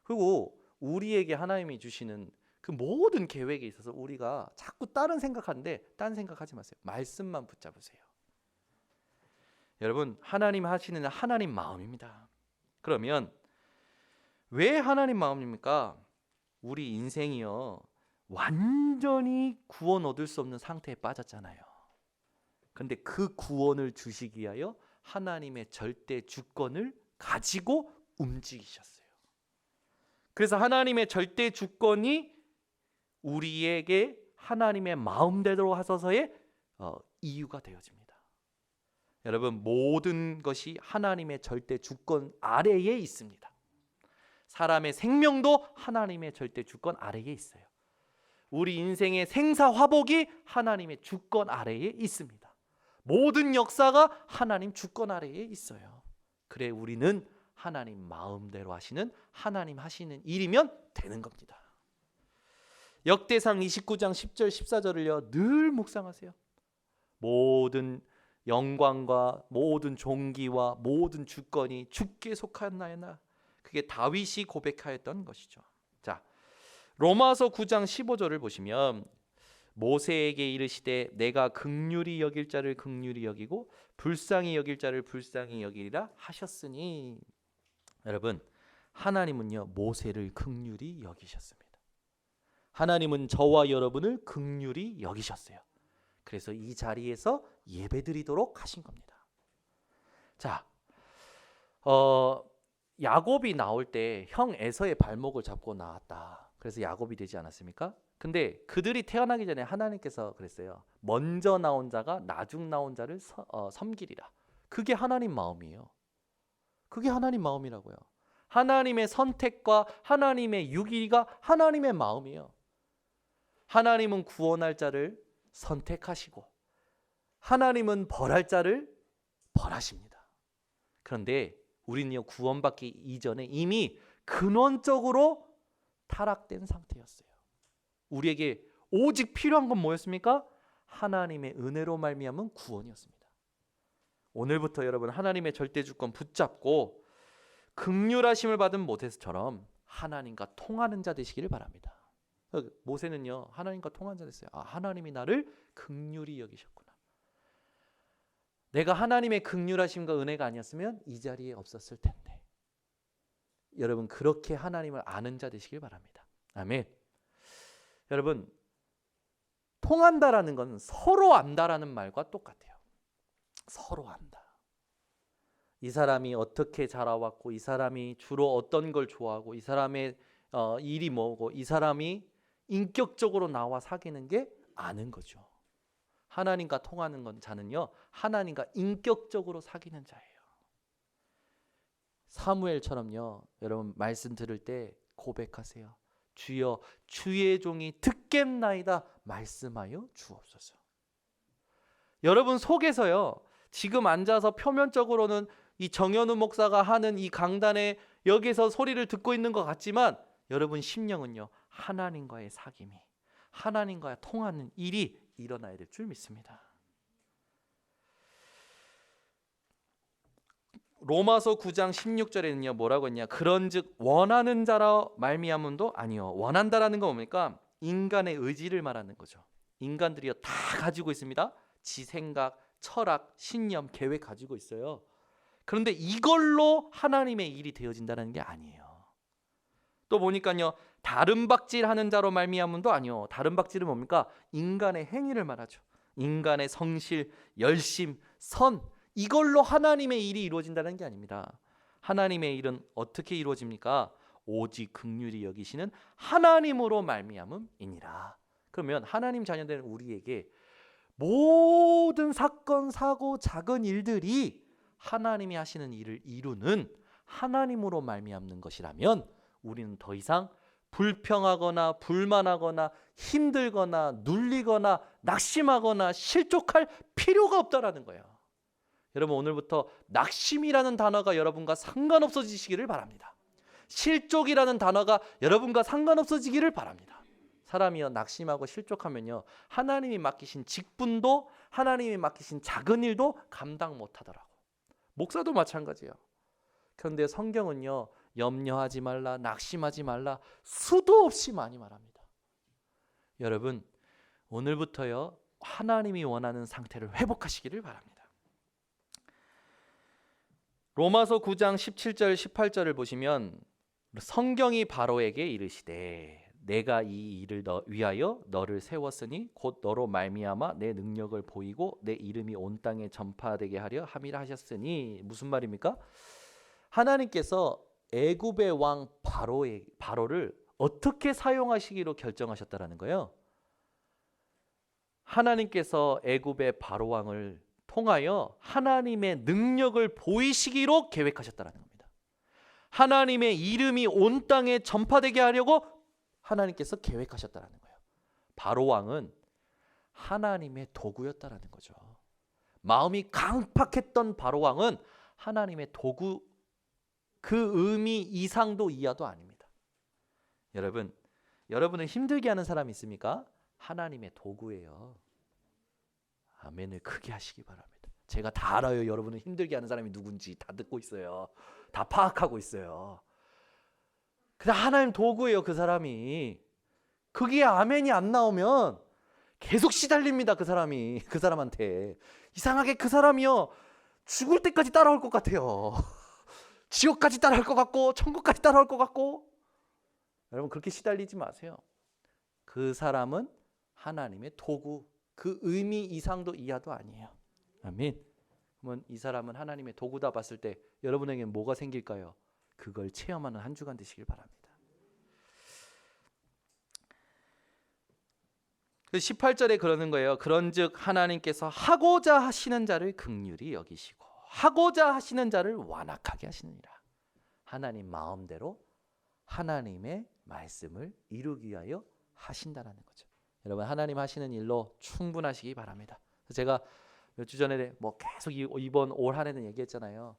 그리고 우리에게 하나님이 주시는 그 모든 계획에 있어서 우리가 자꾸 다른 생각하는데 딴 생각하지 마세요. 말씀만 붙잡으세요. 여러분, 하나님 하시는 하나님 마음입니다. 그러면 왜 하나님 마음입니까? 우리 인생이요 완전히 구원 얻을 수 없는 상태에 빠졌잖아요. 근데 그 구원을 주시기 위하여 하나님의 절대 주권을 가지고 움직이셨어요. 그래서 하나님의 절대 주권이 우리에게 하나님의 마음대로 하소서의 이유가 되어집니다. 여러분, 모든 것이 하나님의 절대 주권 아래에 있습니다. 사람의 생명도 하나님의 절대 주권 아래에 있어요. 우리 인생의 생사화복이 하나님의 주권 아래에 있습니다. 모든 역사가 하나님 주권 아래에 있어요. 그래 우리는 하나님 마음대로 하시는, 하나님 하시는 일이면 되는 겁니다. 역대상 29장 10절 14절을요 늘 묵상하세요. 모든 영광과 모든 존귀와 모든 주권이 주께 속하나이다. 그게 다윗이 고백하였던 것이죠. 자, 로마서 9장 15절을 보시면 모세에게 이르시되 내가 긍휼히 여길 자를 긍휼히 여기고 불쌍히 여길 자를 불쌍히 여기리라 하셨으니, 여러분 하나님은요 모세를 긍휼히 여기셨습니다. 하나님은 저와 여러분을 긍휼히 여기셨어요. 그래서 이 자리에서 예배드리도록 하신 겁니다. 자, 야곱이 나올 때 형 에서의 발목을 잡고 나왔다. 그래서 야곱이 되지 않았습니까? 근데 그들이 태어나기 전에 하나님께서 그랬어요. 먼저 나온 자가 나중 나온 자를 섬기리라. 그게 하나님 마음이에요. 그게 하나님 마음이라고요. 하나님의 선택과 하나님의 유기가 하나님의 마음이에요. 하나님은 구원할 자를 선택하시고 하나님은 벌할 자를 벌하십니다. 그런데 우리는요, 구원받기 이전에 이미 근원적으로 타락된 상태였어요. 우리에게 오직 필요한 건 뭐였습니까? 하나님의 은혜로 말미암은 구원이었습니다. 오늘부터 여러분 하나님의 절대 주권 붙잡고 긍휼하심을 받은 모세처럼 하나님과 통하는 자 되시기를 바랍니다. 모세는요, 하나님과 통한 자 됐어요. 하나님이 나를 긍휼히 여기셨구나. 내가 하나님의 긍휼하심과 은혜가 아니었으면 이 자리에 없었을 텐데. 여러분 그렇게 하나님을 아는 자 되시길 바랍니다. 아멘. 여러분 통한다라는 건 서로 안다라는 말과 똑같아요. 서로 안다. 이 사람이 어떻게 자라왔고 이 사람이 주로 어떤 걸 좋아하고 이 사람의 일이 뭐고 이 사람이 인격적으로 나와 사귀는 게 아는 거죠. 하나님과 통하는 건 자는요, 하나님과 인격적으로 사귀는 자예요. 사무엘처럼요, 여러분 말씀 들을 때 고백하세요. 주여 주의 종이 듣겠나이다 말씀하여 주옵소서. 여러분 속에서요, 지금 앉아서 표면적으로는 이 정현우 목사가 하는 이 강단에 여기서 소리를 듣고 있는 것 같지만 여러분 심령은요, 하나님과의 사귐이, 하나님과 통하는 일이 일어나야 될 줄 믿습니다. 로마서 9장 16절에는요 뭐라고 했냐? 그런즉 원하는 자라 말미암음도 아니요. 원한다라는 건 뭡니까? 인간의 의지를 말하는 거죠. 인간들이요 다 가지고 있습니다. 지 생각, 철학, 신념, 계획 가지고 있어요. 그런데 이걸로 하나님의 일이 되어진다는 게 아니에요. 또 보니까요 다른 박질하는 자로 말미암음도 아니요. 다른 박질은 뭡니까? 인간의 행위를 말하죠. 인간의 성실, 열심, 선, 이걸로 하나님의 일이 이루어진다는 게 아닙니다. 하나님의 일은 어떻게 이루어집니까? 오직 긍휼히 여기시는 하나님으로 말미암음이니라. 그러면 하나님 자녀된 우리에게 모든 사건, 사고, 작은 일들이 하나님이 하시는 일을 이루는 하나님으로 말미암는 것이라면 우리는 더 이상 불평하거나 불만하거나 힘들거나 눌리거나 낙심하거나 실족할 필요가 없다라는 거예요. 여러분 오늘부터 낙심이라는 단어가 여러분과 상관없어지시기를 바랍니다. 실족이라는 단어가 여러분과 상관없어지기를 바랍니다. 사람이요 낙심하고 실족하면요 하나님이 맡기신 직분도 하나님이 맡기신 작은 일도 감당 못하더라고. 목사도 마찬가지예요. 그런데 성경은요 염려하지 말라, 낙심하지 말라 수도 없이 많이 말합니다. 여러분 오늘부터요 하나님이 원하는 상태를 회복하시기를 바랍니다. 로마서 9장 17절 18절을 보시면 성경이 바로에게 이르시되 내가 이 일을 위하여 너를 세웠으니 곧 너로 말미암아 내 능력을 보이고 내 이름이 온 땅에 전파되게 하려 함이라 하셨으니. 무슨 말입니까? 하나님께서 애굽의 왕 바로를 어떻게 사용하시기로 결정하셨다라는 거예요. 하나님께서 애굽의 바로 왕을 통하여 하나님의 능력을 보이시기로 계획하셨다라는 겁니다. 하나님의 이름이 온 땅에 전파되게 하려고 하나님께서 계획하셨다라는 거예요. 바로 왕은 하나님의 도구였다라는 거죠. 마음이 강팍했던 바로 왕은 하나님의 도구, 그 의미 이상도 이하도 아닙니다. 여러분은 힘들게 하는 사람이 있습니까? 하나님의 도구예요. 아멘을 크게 하시기 바랍니다. 제가 다 알아요. 여러분은 힘들게 하는 사람이 누군지 다 듣고 있어요. 다 파악하고 있어요. 근데 하나님 도구예요. 그 사람이. 그게 아멘이 안 나오면 계속 시달립니다. 그 사람한테. 이상하게 그 사람이요 죽을 때까지 따라올 것 같아요. 지옥까지 따라올 것 같고 천국까지 따라올 것 같고. 여러분 그렇게 시달리지 마세요. 그 사람은 하나님의 도구. 그 의미 이상도 이하도 아니에요. 아멘. 그러면 이 사람은 하나님의 도구다 봤을 때 여러분에게는 뭐가 생길까요? 그걸 체험하는 한 주간 되시길 바랍니다. 18절에 그러는 거예요. 그런즉 하나님께서 하고자 하시는 자를 긍휼히 여기시고 하고자 하시는 자를 완악하게 하시느니라. 하나님 마음대로 하나님의 말씀을 이루기 위하여 하신다라는 거죠. 여러분 하나님 하시는 일로 충분하시기 바랍니다. 제가 몇 주 전에 뭐 계속 이번 올 한 해는 얘기했잖아요.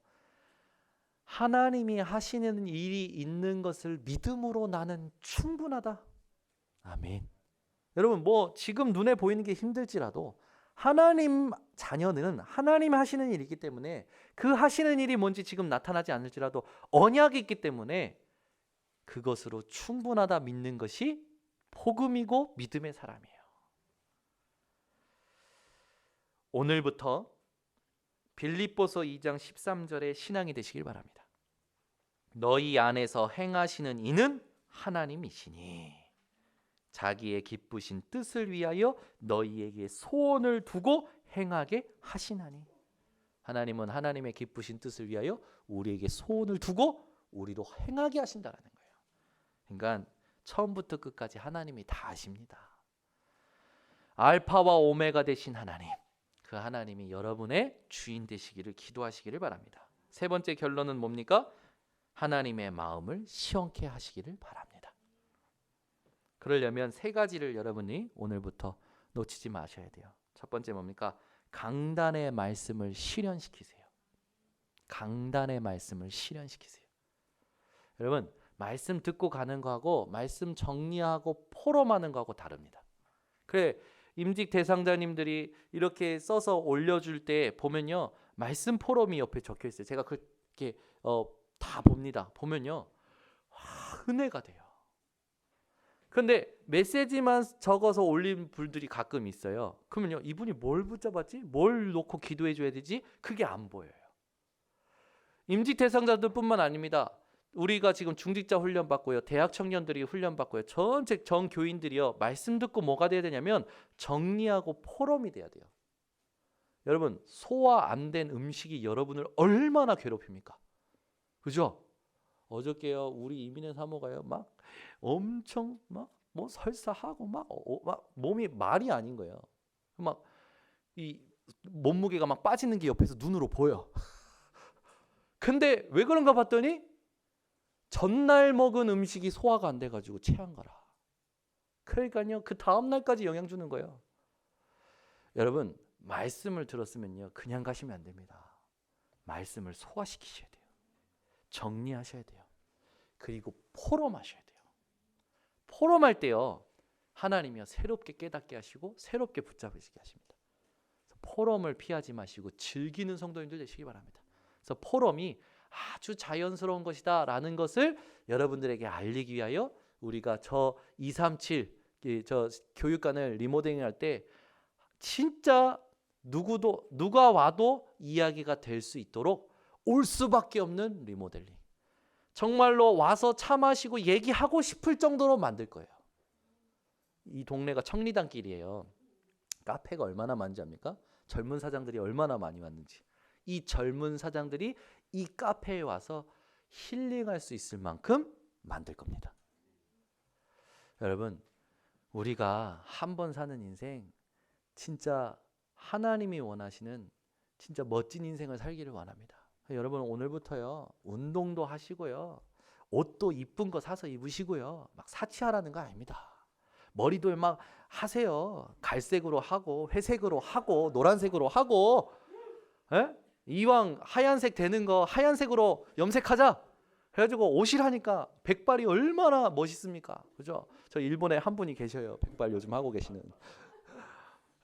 하나님이 하시는 일이 있는 것을 믿음으로 나는 충분하다. 아멘. 여러분 뭐 지금 눈에 보이는 게 힘들지라도 하나님 자녀는 하나님 하시는 일이기 때문에 그 하시는 일이 뭔지 지금 나타나지 않을지라도 언약이 있기 때문에 그것으로 충분하다 믿는 것이 복음이고 믿음의 사람이에요. 오늘부터 빌립보서 2장 13절의 신앙이 되시길 바랍니다. 너희 안에서 행하시는 이는 하나님이시니 자기의 기쁘신 뜻을 위하여 너희에게 소원을 두고 행하게 하시나니. 하나님은 하나님의 기쁘신 뜻을 위하여 우리에게 소원을 두고 우리로 행하게 하신다라는 거예요. 그러니까 처음부터 끝까지 하나님이 다 아십니다. 알파와 오메가 되신 하나님, 그 하나님이 여러분의 주인 되시기를 기도하시기를 바랍니다. 세 번째 결론은 뭡니까? 하나님의 마음을 시원케 하시기를 바랍니다. 그러려면 세 가지를 여러분이 오늘부터 놓치지 마셔야 돼요. 첫 번째 뭡니까? 강단의 말씀을 실현시키세요. 강단의 말씀을 실현시키세요. 여러분 말씀 듣고 가는 거하고 말씀 정리하고 포럼하는 거하고 다릅니다. 그래 임직 대상자님들이 이렇게 써서 올려줄 때 보면요 말씀 포럼이 옆에 적혀 있어요. 제가 그렇게 다 봅니다. 보면요 은혜가 돼요. 그런데 메시지만 적어서 올린 분들이 가끔 있어요. 그러면요 이분이 뭘 붙잡았지? 뭘 놓고 기도해 줘야 되지? 그게 안 보여요. 임직 대상자들뿐만 아닙니다. 우리가 지금 중직자 훈련 받고요. 대학 청년들이 훈련 받고요. 전체 전 교인들이요. 말씀 듣고 뭐가 돼야 되냐면 정리하고 포럼이 돼야 돼요. 여러분 소화 안 된 음식이 여러분을 얼마나 괴롭힙니까? 그죠? 어저께요 우리 이민의 사모가요 막 엄청 막 뭐 설사하고 막 몸이 말이 아닌 거예요. 막 이 몸무게가 막 빠지는 게 옆에서 눈으로 보여. 근데 왜 그런가 봤더니 전날 먹은 음식이 소화가 안 돼가지고 체한 거라. 그러니까요 그 다음 날까지 영향 주는 거예요. 여러분 말씀을 들었으면요 그냥 가시면 안 됩니다. 말씀을 소화시키셔야 돼요. 정리하셔야 돼요. 그리고 포럼하셔야 돼요. 포럼할 때요 하나님이요 새롭게 깨닫게 하시고 새롭게 붙잡으시게 하십니다. 포럼을 피하지 마시고 즐기는 성도님들 되시기 바랍니다. 그래서 포럼이 아주 자연스러운 것이다 라는 것을 여러분들에게 알리기 위하여 우리가 저 237 저 교육관을 리모델링 할 때 진짜 누가 와도 이야기가 될 수 있도록 올 수밖에 없는 리모델링. 정말로 와서 차 마시고 얘기하고 싶을 정도로 만들 거예요. 이 동네가 청리단길이에요. 카페가 얼마나 많은지 압니까? 젊은 사장들이 얼마나 많이 왔는지. 이 젊은 사장들이 이 카페에 와서 힐링할 수 있을 만큼 만들 겁니다. 여러분 우리가 한 번 사는 인생 진짜 하나님이 원하시는 진짜 멋진 인생을 살기를 원합니다. 여러분 오늘부터요 운동도 하시고요 옷도 이쁜 거 사서 입으시고요 막 사치하라는 거 아닙니다. 머리도 막 하세요. 갈색으로 하고 회색으로 하고 노란색으로 하고 에? 이왕 하얀색 되는 거 하얀색으로 염색하자 해가지고 옷이라니까 백발이 얼마나 멋있습니까? 그죠? 저 일본에 한 분이 계셔요. 백발 요즘 하고 계시는.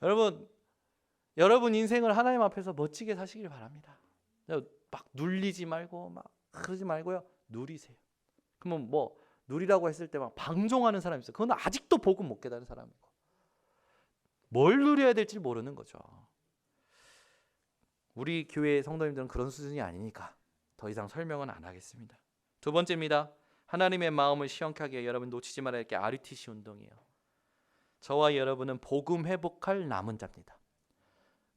여러분 인생을 하나님 앞에서 멋지게 사시길 바랍니다. 막 눌리지 말고 막 그러지 말고요. 누리세요. 그러면 뭐 누리라고 했을 때 막 방종하는 사람이 있어요. 그건 아직도 복음 못 깨달은 사람이고 뭘 누려야 될지 모르는 거죠. 우리 교회 성도님들은 그런 수준이 아니니까 더 이상 설명은 안 하겠습니다. 두 번째입니다. 하나님의 마음을 시원케 하게 여러분 놓치지 말아야 할 게 RUTC 운동이에요. 저와 여러분은 복음 회복할 남은 자입니다.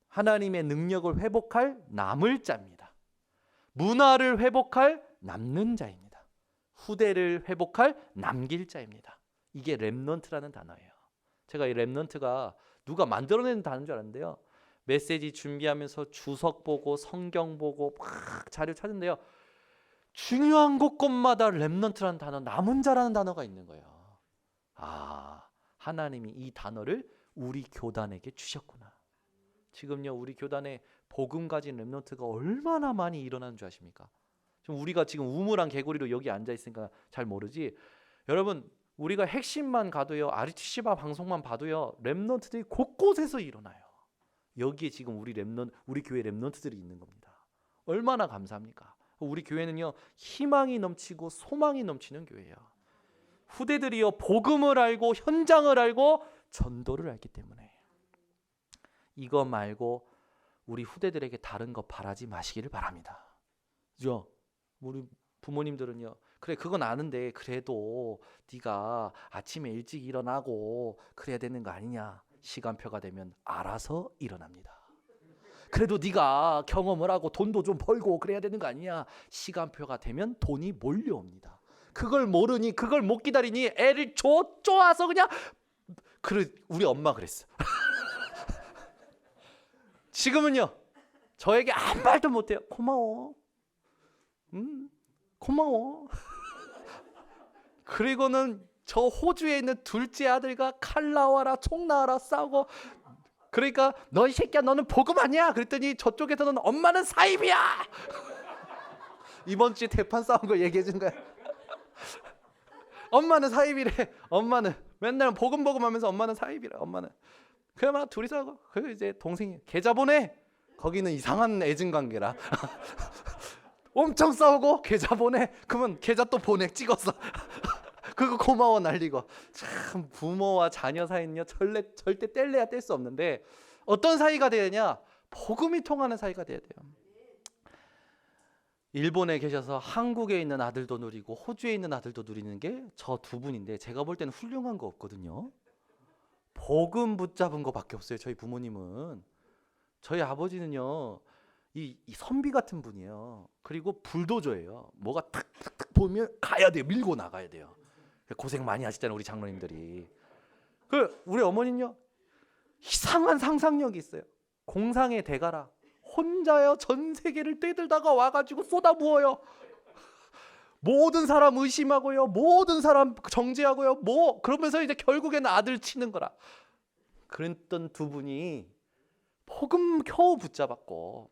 하나님의 능력을 회복할 남을 자입니다. 문화를 회복할 남는 자입니다. 후대를 회복할 남길 자입니다. 이게 렘넌트라는 단어예요. 제가 이 렘넌트가 누가 만들어낸 단어인 줄 알았는데요. 메시지 준비하면서 주석 보고 성경 보고 막 자료 찾는데요. 중요한 곳곳마다 렘넌트라는 단어, 남은 자라는 단어가 있는 거예요. 아, 하나님이 이 단어를 우리 교단에게 주셨구나. 지금요, 우리 교단에 복음 가진 렘넌트가 얼마나 많이 일어나는 줄 아십니까? 지금 우리가 지금 우물한 개구리로 여기 앉아 있으니까 잘 모르지. 여러분, 우리가 핵심만 가도요, RTC바 방송만 봐도요, 렘넌트들이 곳곳에서 일어나요. 여기에 지금 우리 교회 렘넌트들이 있는 겁니다. 얼마나 감사합니까? 우리 교회는요, 희망이 넘치고 소망이 넘치는 교회예요. 후대들이요, 복음을 알고 현장을 알고 전도를 알기 때문에. 이거 말고 우리 후대들에게 다른 거 바라지 마시기를 바랍니다. 그죠? 우리 부모님들은요, 그래 그건 아는데 그래도 네가 아침에 일찍 일어나고 그래야 되는 거 아니냐. 시간표가 되면 알아서 일어납니다. 그래도 네가 경험을 하고 돈도 좀 벌고 그래야 되는 거 아니냐. 시간표가 되면 돈이 몰려옵니다. 그걸 모르니, 그걸 못 기다리니 애를 쪼아서 그냥 우리 엄마 그랬어. 지금은요, 저에게 아무 말도 못해요. 고마워. 고마워. 그리고는 저 호주에 있는 둘째 아들과 칼 나와라 총 나와라 싸우고, 그러니까 너 이 새끼야 너는 복음 아니야 그랬더니 저쪽에서는 엄마는 사입이야. 이번 주에 대판 싸운 거 얘기해 준 거야. 엄마는 사입이래. 엄마는 맨날 복음 하면서 엄마는 사입이래. 엄마는 그래 막 둘이서 하고, 그 이제 동생이 계좌 보내. 거기는 이상한 애증 관계라. 엄청 싸우고 계좌 보내. 그러면 계좌 또 보내 찍어서. 그거 고마워 날리고. 참 부모와 자녀 사이는요 절대 뗄래야 뗄 수 없는데, 어떤 사이가 되느냐? 복음이 통하는 사이가 돼야 돼요. 일본에 계셔서 한국에 있는 아들도 누리고 호주에 있는 아들도 누리는 게 저 두 분인데, 제가 볼 때는 훌륭한 거 없거든요. 복음 붙잡은 거밖에 없어요. 저희 부모님은. 저희 아버지는요, 이 선비 같은 분이에요. 그리고 불도저예요. 뭐가 탁탁탁 보면 가야 돼요. 밀고 나가야 돼요. 고생 많이 하시잖아요, 우리 장로님들이. 우리 어머니는요, 이상한 상상력이 있어요. 공상의 대가라. 혼자요 전 세계를 떼들다가 와가지고 쏟아부어요. 모든 사람 의심하고요, 모든 사람 정죄하고요, 그러면서 이제 결국에는 아들 치는 거라. 그랬던 두 분이 복음 겨우 붙잡았고,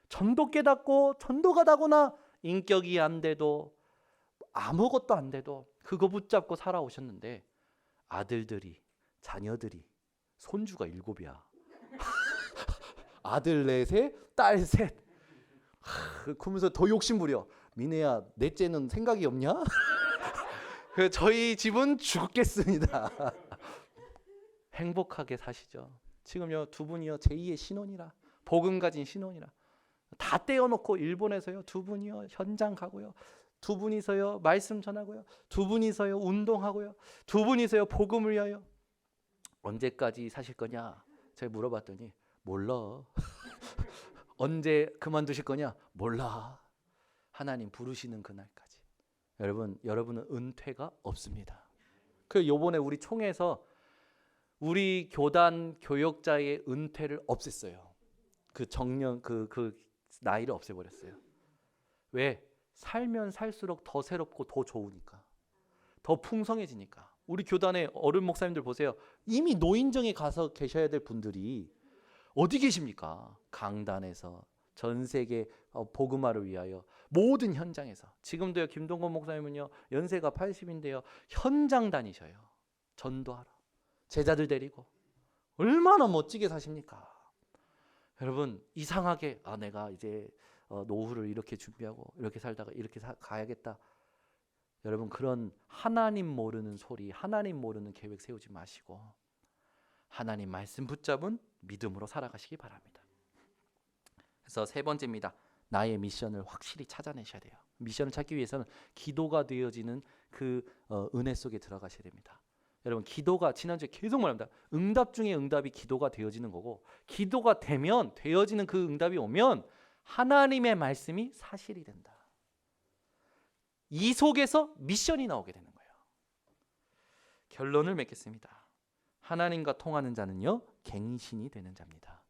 전도 깨닫고 전도가 다거나 인격이 안 돼도 아무것도 안 돼도 그거 붙잡고 살아오셨는데, 아들들이, 자녀들이, 손주가 7이야. 아들 4세, 딸 3. 그러면서 더 욕심부려. 미네야, 넷째는 생각이 없냐? 저희 집은 죽겠습니다. 행복하게 사시죠. 지금요 두 분이요 제2의 신혼이라, 복음 가진 신혼이라 다 떼어놓고 일본에서요 두 분이요 현장 가고요, 두 분이서요 말씀 전하고요, 두 분이서요 운동하고요, 두 분이서요 복음을 위하여. 언제까지 사실 거냐? 제가 물어봤더니 몰라. 언제 그만두실 거냐? 몰라. 하나님 부르시는 그날까지. 여러분은 은퇴가 없습니다. 요번에 우리 총회에서 우리 교단 교역자의 은퇴를 없앴어요. 그 정년 그 나이를 없애버렸어요. 왜? 살면 살수록 더 새롭고 더 좋으니까, 더 풍성해지니까. 우리 교단의 어른 목사님들 보세요. 이미 노인정에 가서 계셔야 될 분들이 어디 계십니까? 강단에서 전 세계 복음화를 위하여 모든 현장에서. 지금도요 김동건 목사님은요 연세가 80인데요 현장 다니셔요. 전도하러 제자들 데리고. 얼마나 멋지게 사십니까? 여러분, 이상하게 내가 이제 노후를 이렇게 준비하고 이렇게 살다가 이렇게 가야겠다. 여러분, 그런 하나님 모르는 소리, 하나님 모르는 계획 세우지 마시고 하나님 말씀 붙잡은 믿음으로 살아가시기 바랍니다. 그래서 세 번째입니다. 나의 미션을 확실히 찾아내셔야 돼요. 미션을 찾기 위해서는 기도가 되어지는 그 은혜 속에 들어가셔야 됩니다. 여러분 기도가 지난주에 계속 말합니다. 응답 중에 응답이 기도가 되어지는 거고 기도가 되면 되어지는 그 응답이 오면 하나님의 말씀이 사실이 된다. 이 속에서 미션이 나오게 되는 거예요. 결론을 맺겠습니다. 하나님과 통하는 자는요 갱신이 되는 자입니다.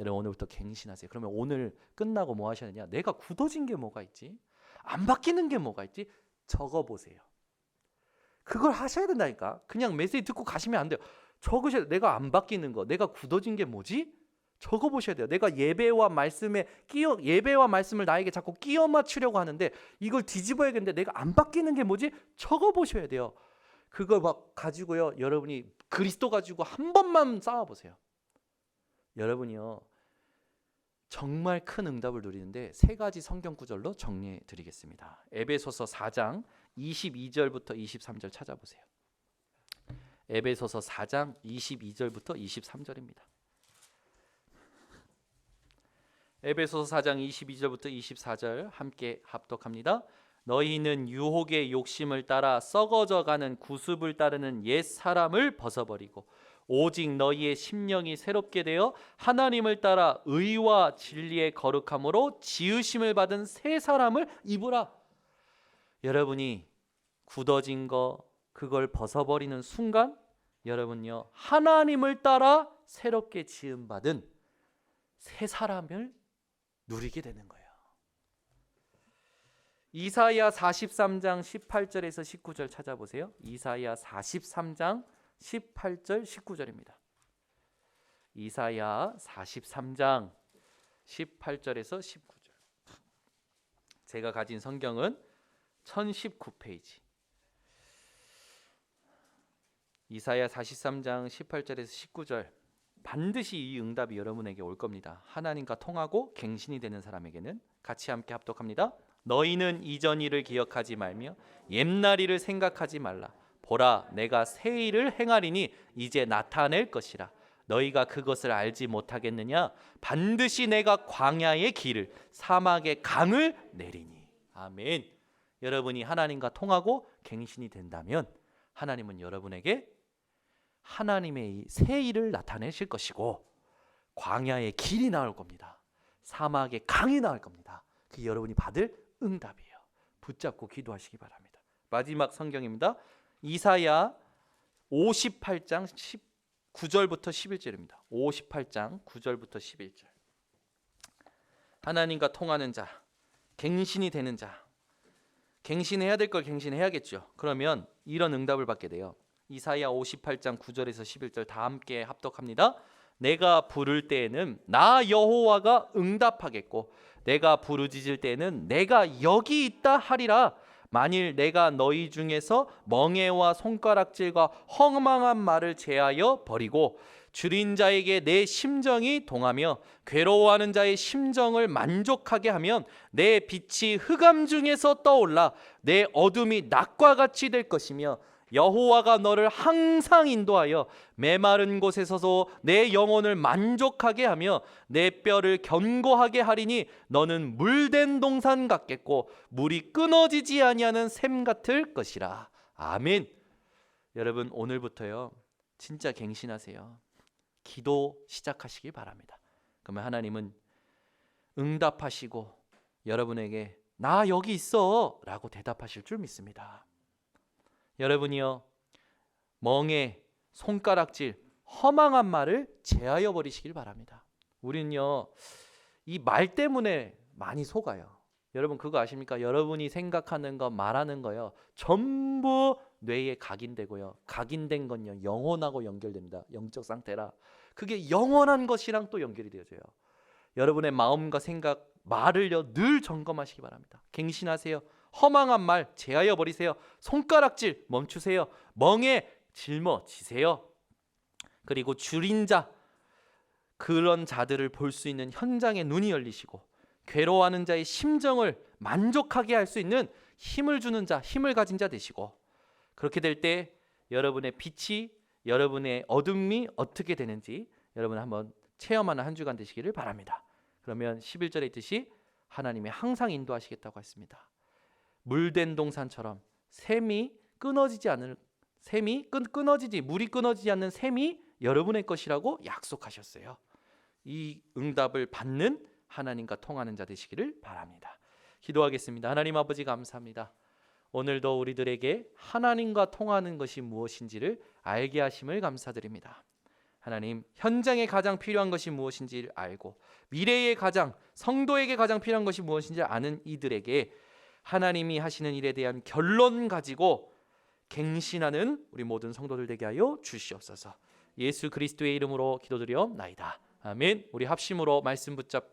여러분 오늘부터 갱신하세요. 그러면 오늘 끝나고 뭐 하셔야 되냐? 내가 굳어진 게 뭐가 있지? 안 바뀌는 게 뭐가 있지? 적어보세요. 그걸 하셔야 된다니까. 그냥 메시지 듣고 가시면 안 돼요. 적으셔야 돼요. 내가 안 바뀌는 거, 내가 굳어진 게 뭐지? 적어보셔야 돼요. 내가 예배와 말씀을 나에게 자꾸 끼워 맞추려고 하는데 이걸 뒤집어야겠는데 내가 안 바뀌는 게 뭐지? 적어보셔야 돼요. 그걸 막 가지고요 여러분이 그리스도 가지고 한 번만 싸워보세요. 여러분이요 정말 큰 응답을 누리는데 세 가지 성경 구절로 정리해 드리겠습니다. 에베소서 4장 22절부터 23절 찾아보세요. 에베소서 4장 22절부터 23절입니다. 에베소서 4장 22절부터 24절 함께 합독합니다. 너희는 유혹의 욕심을 따라 썩어져가는 구습을 따르는 옛 사람을 벗어버리고 오직 너희의 심령이 새롭게 되어 하나님을 따라 의와 진리의 거룩함으로 지으심을 받은 새 사람을 입으라. 여러분이 굳어진 거 그걸 벗어버리는 순간 여러분요 하나님을 따라 새롭게 지음받은 새 사람을 누리게 되는 거예요. 이사야 43장 18절에서 19절 찾아보세요. 이사야 43장 18절 19절입니다. 이사야 43장 18절에서 19절. 제가 가진 성경은 1019페이지. 이사야 43장 18절에서 19절. 반드시 이 응답이 여러분에게 올 겁니다. 하나님과 통하고 갱신이 되는 사람에게는. 같이 함께 합독합니다. 너희는 이전 일을 기억하지 말며 옛날 일을 생각하지 말라. 보라, 내가 새 일을 행하리니 이제 나타낼 것이라. 너희가 그것을 알지 못하겠느냐? 반드시 내가 광야의 길을 사막의 강을 내리니. 아멘. 여러분이 하나님과 통하고 갱신이 된다면 하나님은 여러분에게 하나님의 새 일을 나타내실 것이고 광야의 길이 나올 겁니다. 사막의 강이 나올 겁니다. 그게 여러분이 받을 응답이에요. 붙잡고 기도하시기 바랍니다. 마지막 성경입니다. 이사야 58장 9절부터 11절입니다. 58장 9절부터 11절. 하나님과 통하는 자, 갱신이 되는 자. 갱신해야 될 걸 갱신해야겠죠. 그러면 이런 응답을 받게 돼요. 이사야 58장 9절에서 11절 다 함께 합독합니다. 내가 부를 때에는 나 여호와가 응답하겠고 내가 부르짖을 때에는 내가 여기 있다 하리라. 만일 내가 너희 중에서 멍에와 손가락질과 허망한 말을 제하여 버리고 줄인 자에게 내 심정이 동하며 괴로워하는 자의 심정을 만족하게 하면 내 빛이 흑암 중에서 떠올라 내 어둠이 낮과 같이 될 것이며 여호와가 너를 항상 인도하여 메마른 곳에서도 내 영혼을 만족하게 하며 내 뼈를 견고하게 하리니 너는 물된 동산 같겠고 물이 끊어지지 아니하는 샘 같을 것이라. 아멘. 여러분 오늘부터요 진짜 갱신하세요. 기도 시작하시기 바랍니다. 그러면 하나님은 응답하시고 여러분에게 나 여기 있어 라고 대답하실 줄 믿습니다. 여러분이요 멍에 손가락질 허망한 말을 제하여 버리시길 바랍니다. 우리는요 이 말 때문에 많이 속아요. 여러분 그거 아십니까? 여러분이 생각하는 거 말하는 거요 전부 뇌에 각인되고요. 각인된 건요 영혼하고 연결됩니다. 영적 상태라 그게 영원한 것이랑 또 연결이 되어져요. 여러분의 마음과 생각 말을요 늘 점검하시기 바랍니다. 갱신하세요. 허망한 말 제하여 버리세요. 손가락질 멈추세요. 멍에 짊어지세요. 그리고 줄인 자 그런 자들을 볼 수 있는 현장에 눈이 열리시고 괴로워하는 자의 심정을 만족하게 할 수 있는 힘을 주는 자, 힘을 가진 자 되시고 그렇게 될 때 여러분의 빛이 여러분의 어둠이 어떻게 되는지 여러분 한번 체험하는 한 주간 되시기를 바랍니다. 그러면 11절에 있듯이 하나님이 항상 인도하시겠다고 했습니다. 물된 동산처럼 샘이 끊어지지 않을 샘이 물이 끊어지지 않는 샘이 여러분의 것이라고 약속하셨어요. 이 응답을 받는 하나님과 통하는 자 되시기를 바랍니다. 기도하겠습니다. 하나님 아버지 감사합니다. 오늘도 우리들에게 하나님과 통하는 것이 무엇인지를 알게 하심을 감사드립니다. 하나님, 현장에 가장 필요한 것이 무엇인지를 알고 미래에 가장, 성도에게 가장 필요한 것이 무엇인지 아는 이들에게 하나님이 하시는 일에 대한 결론 가지고 갱신하는 우리 모든 성도들 되게 하여 주시옵소서. 예수 그리스도의 이름으로 기도드리옵나이다. 아멘. 우리 합심으로 말씀 붙잡고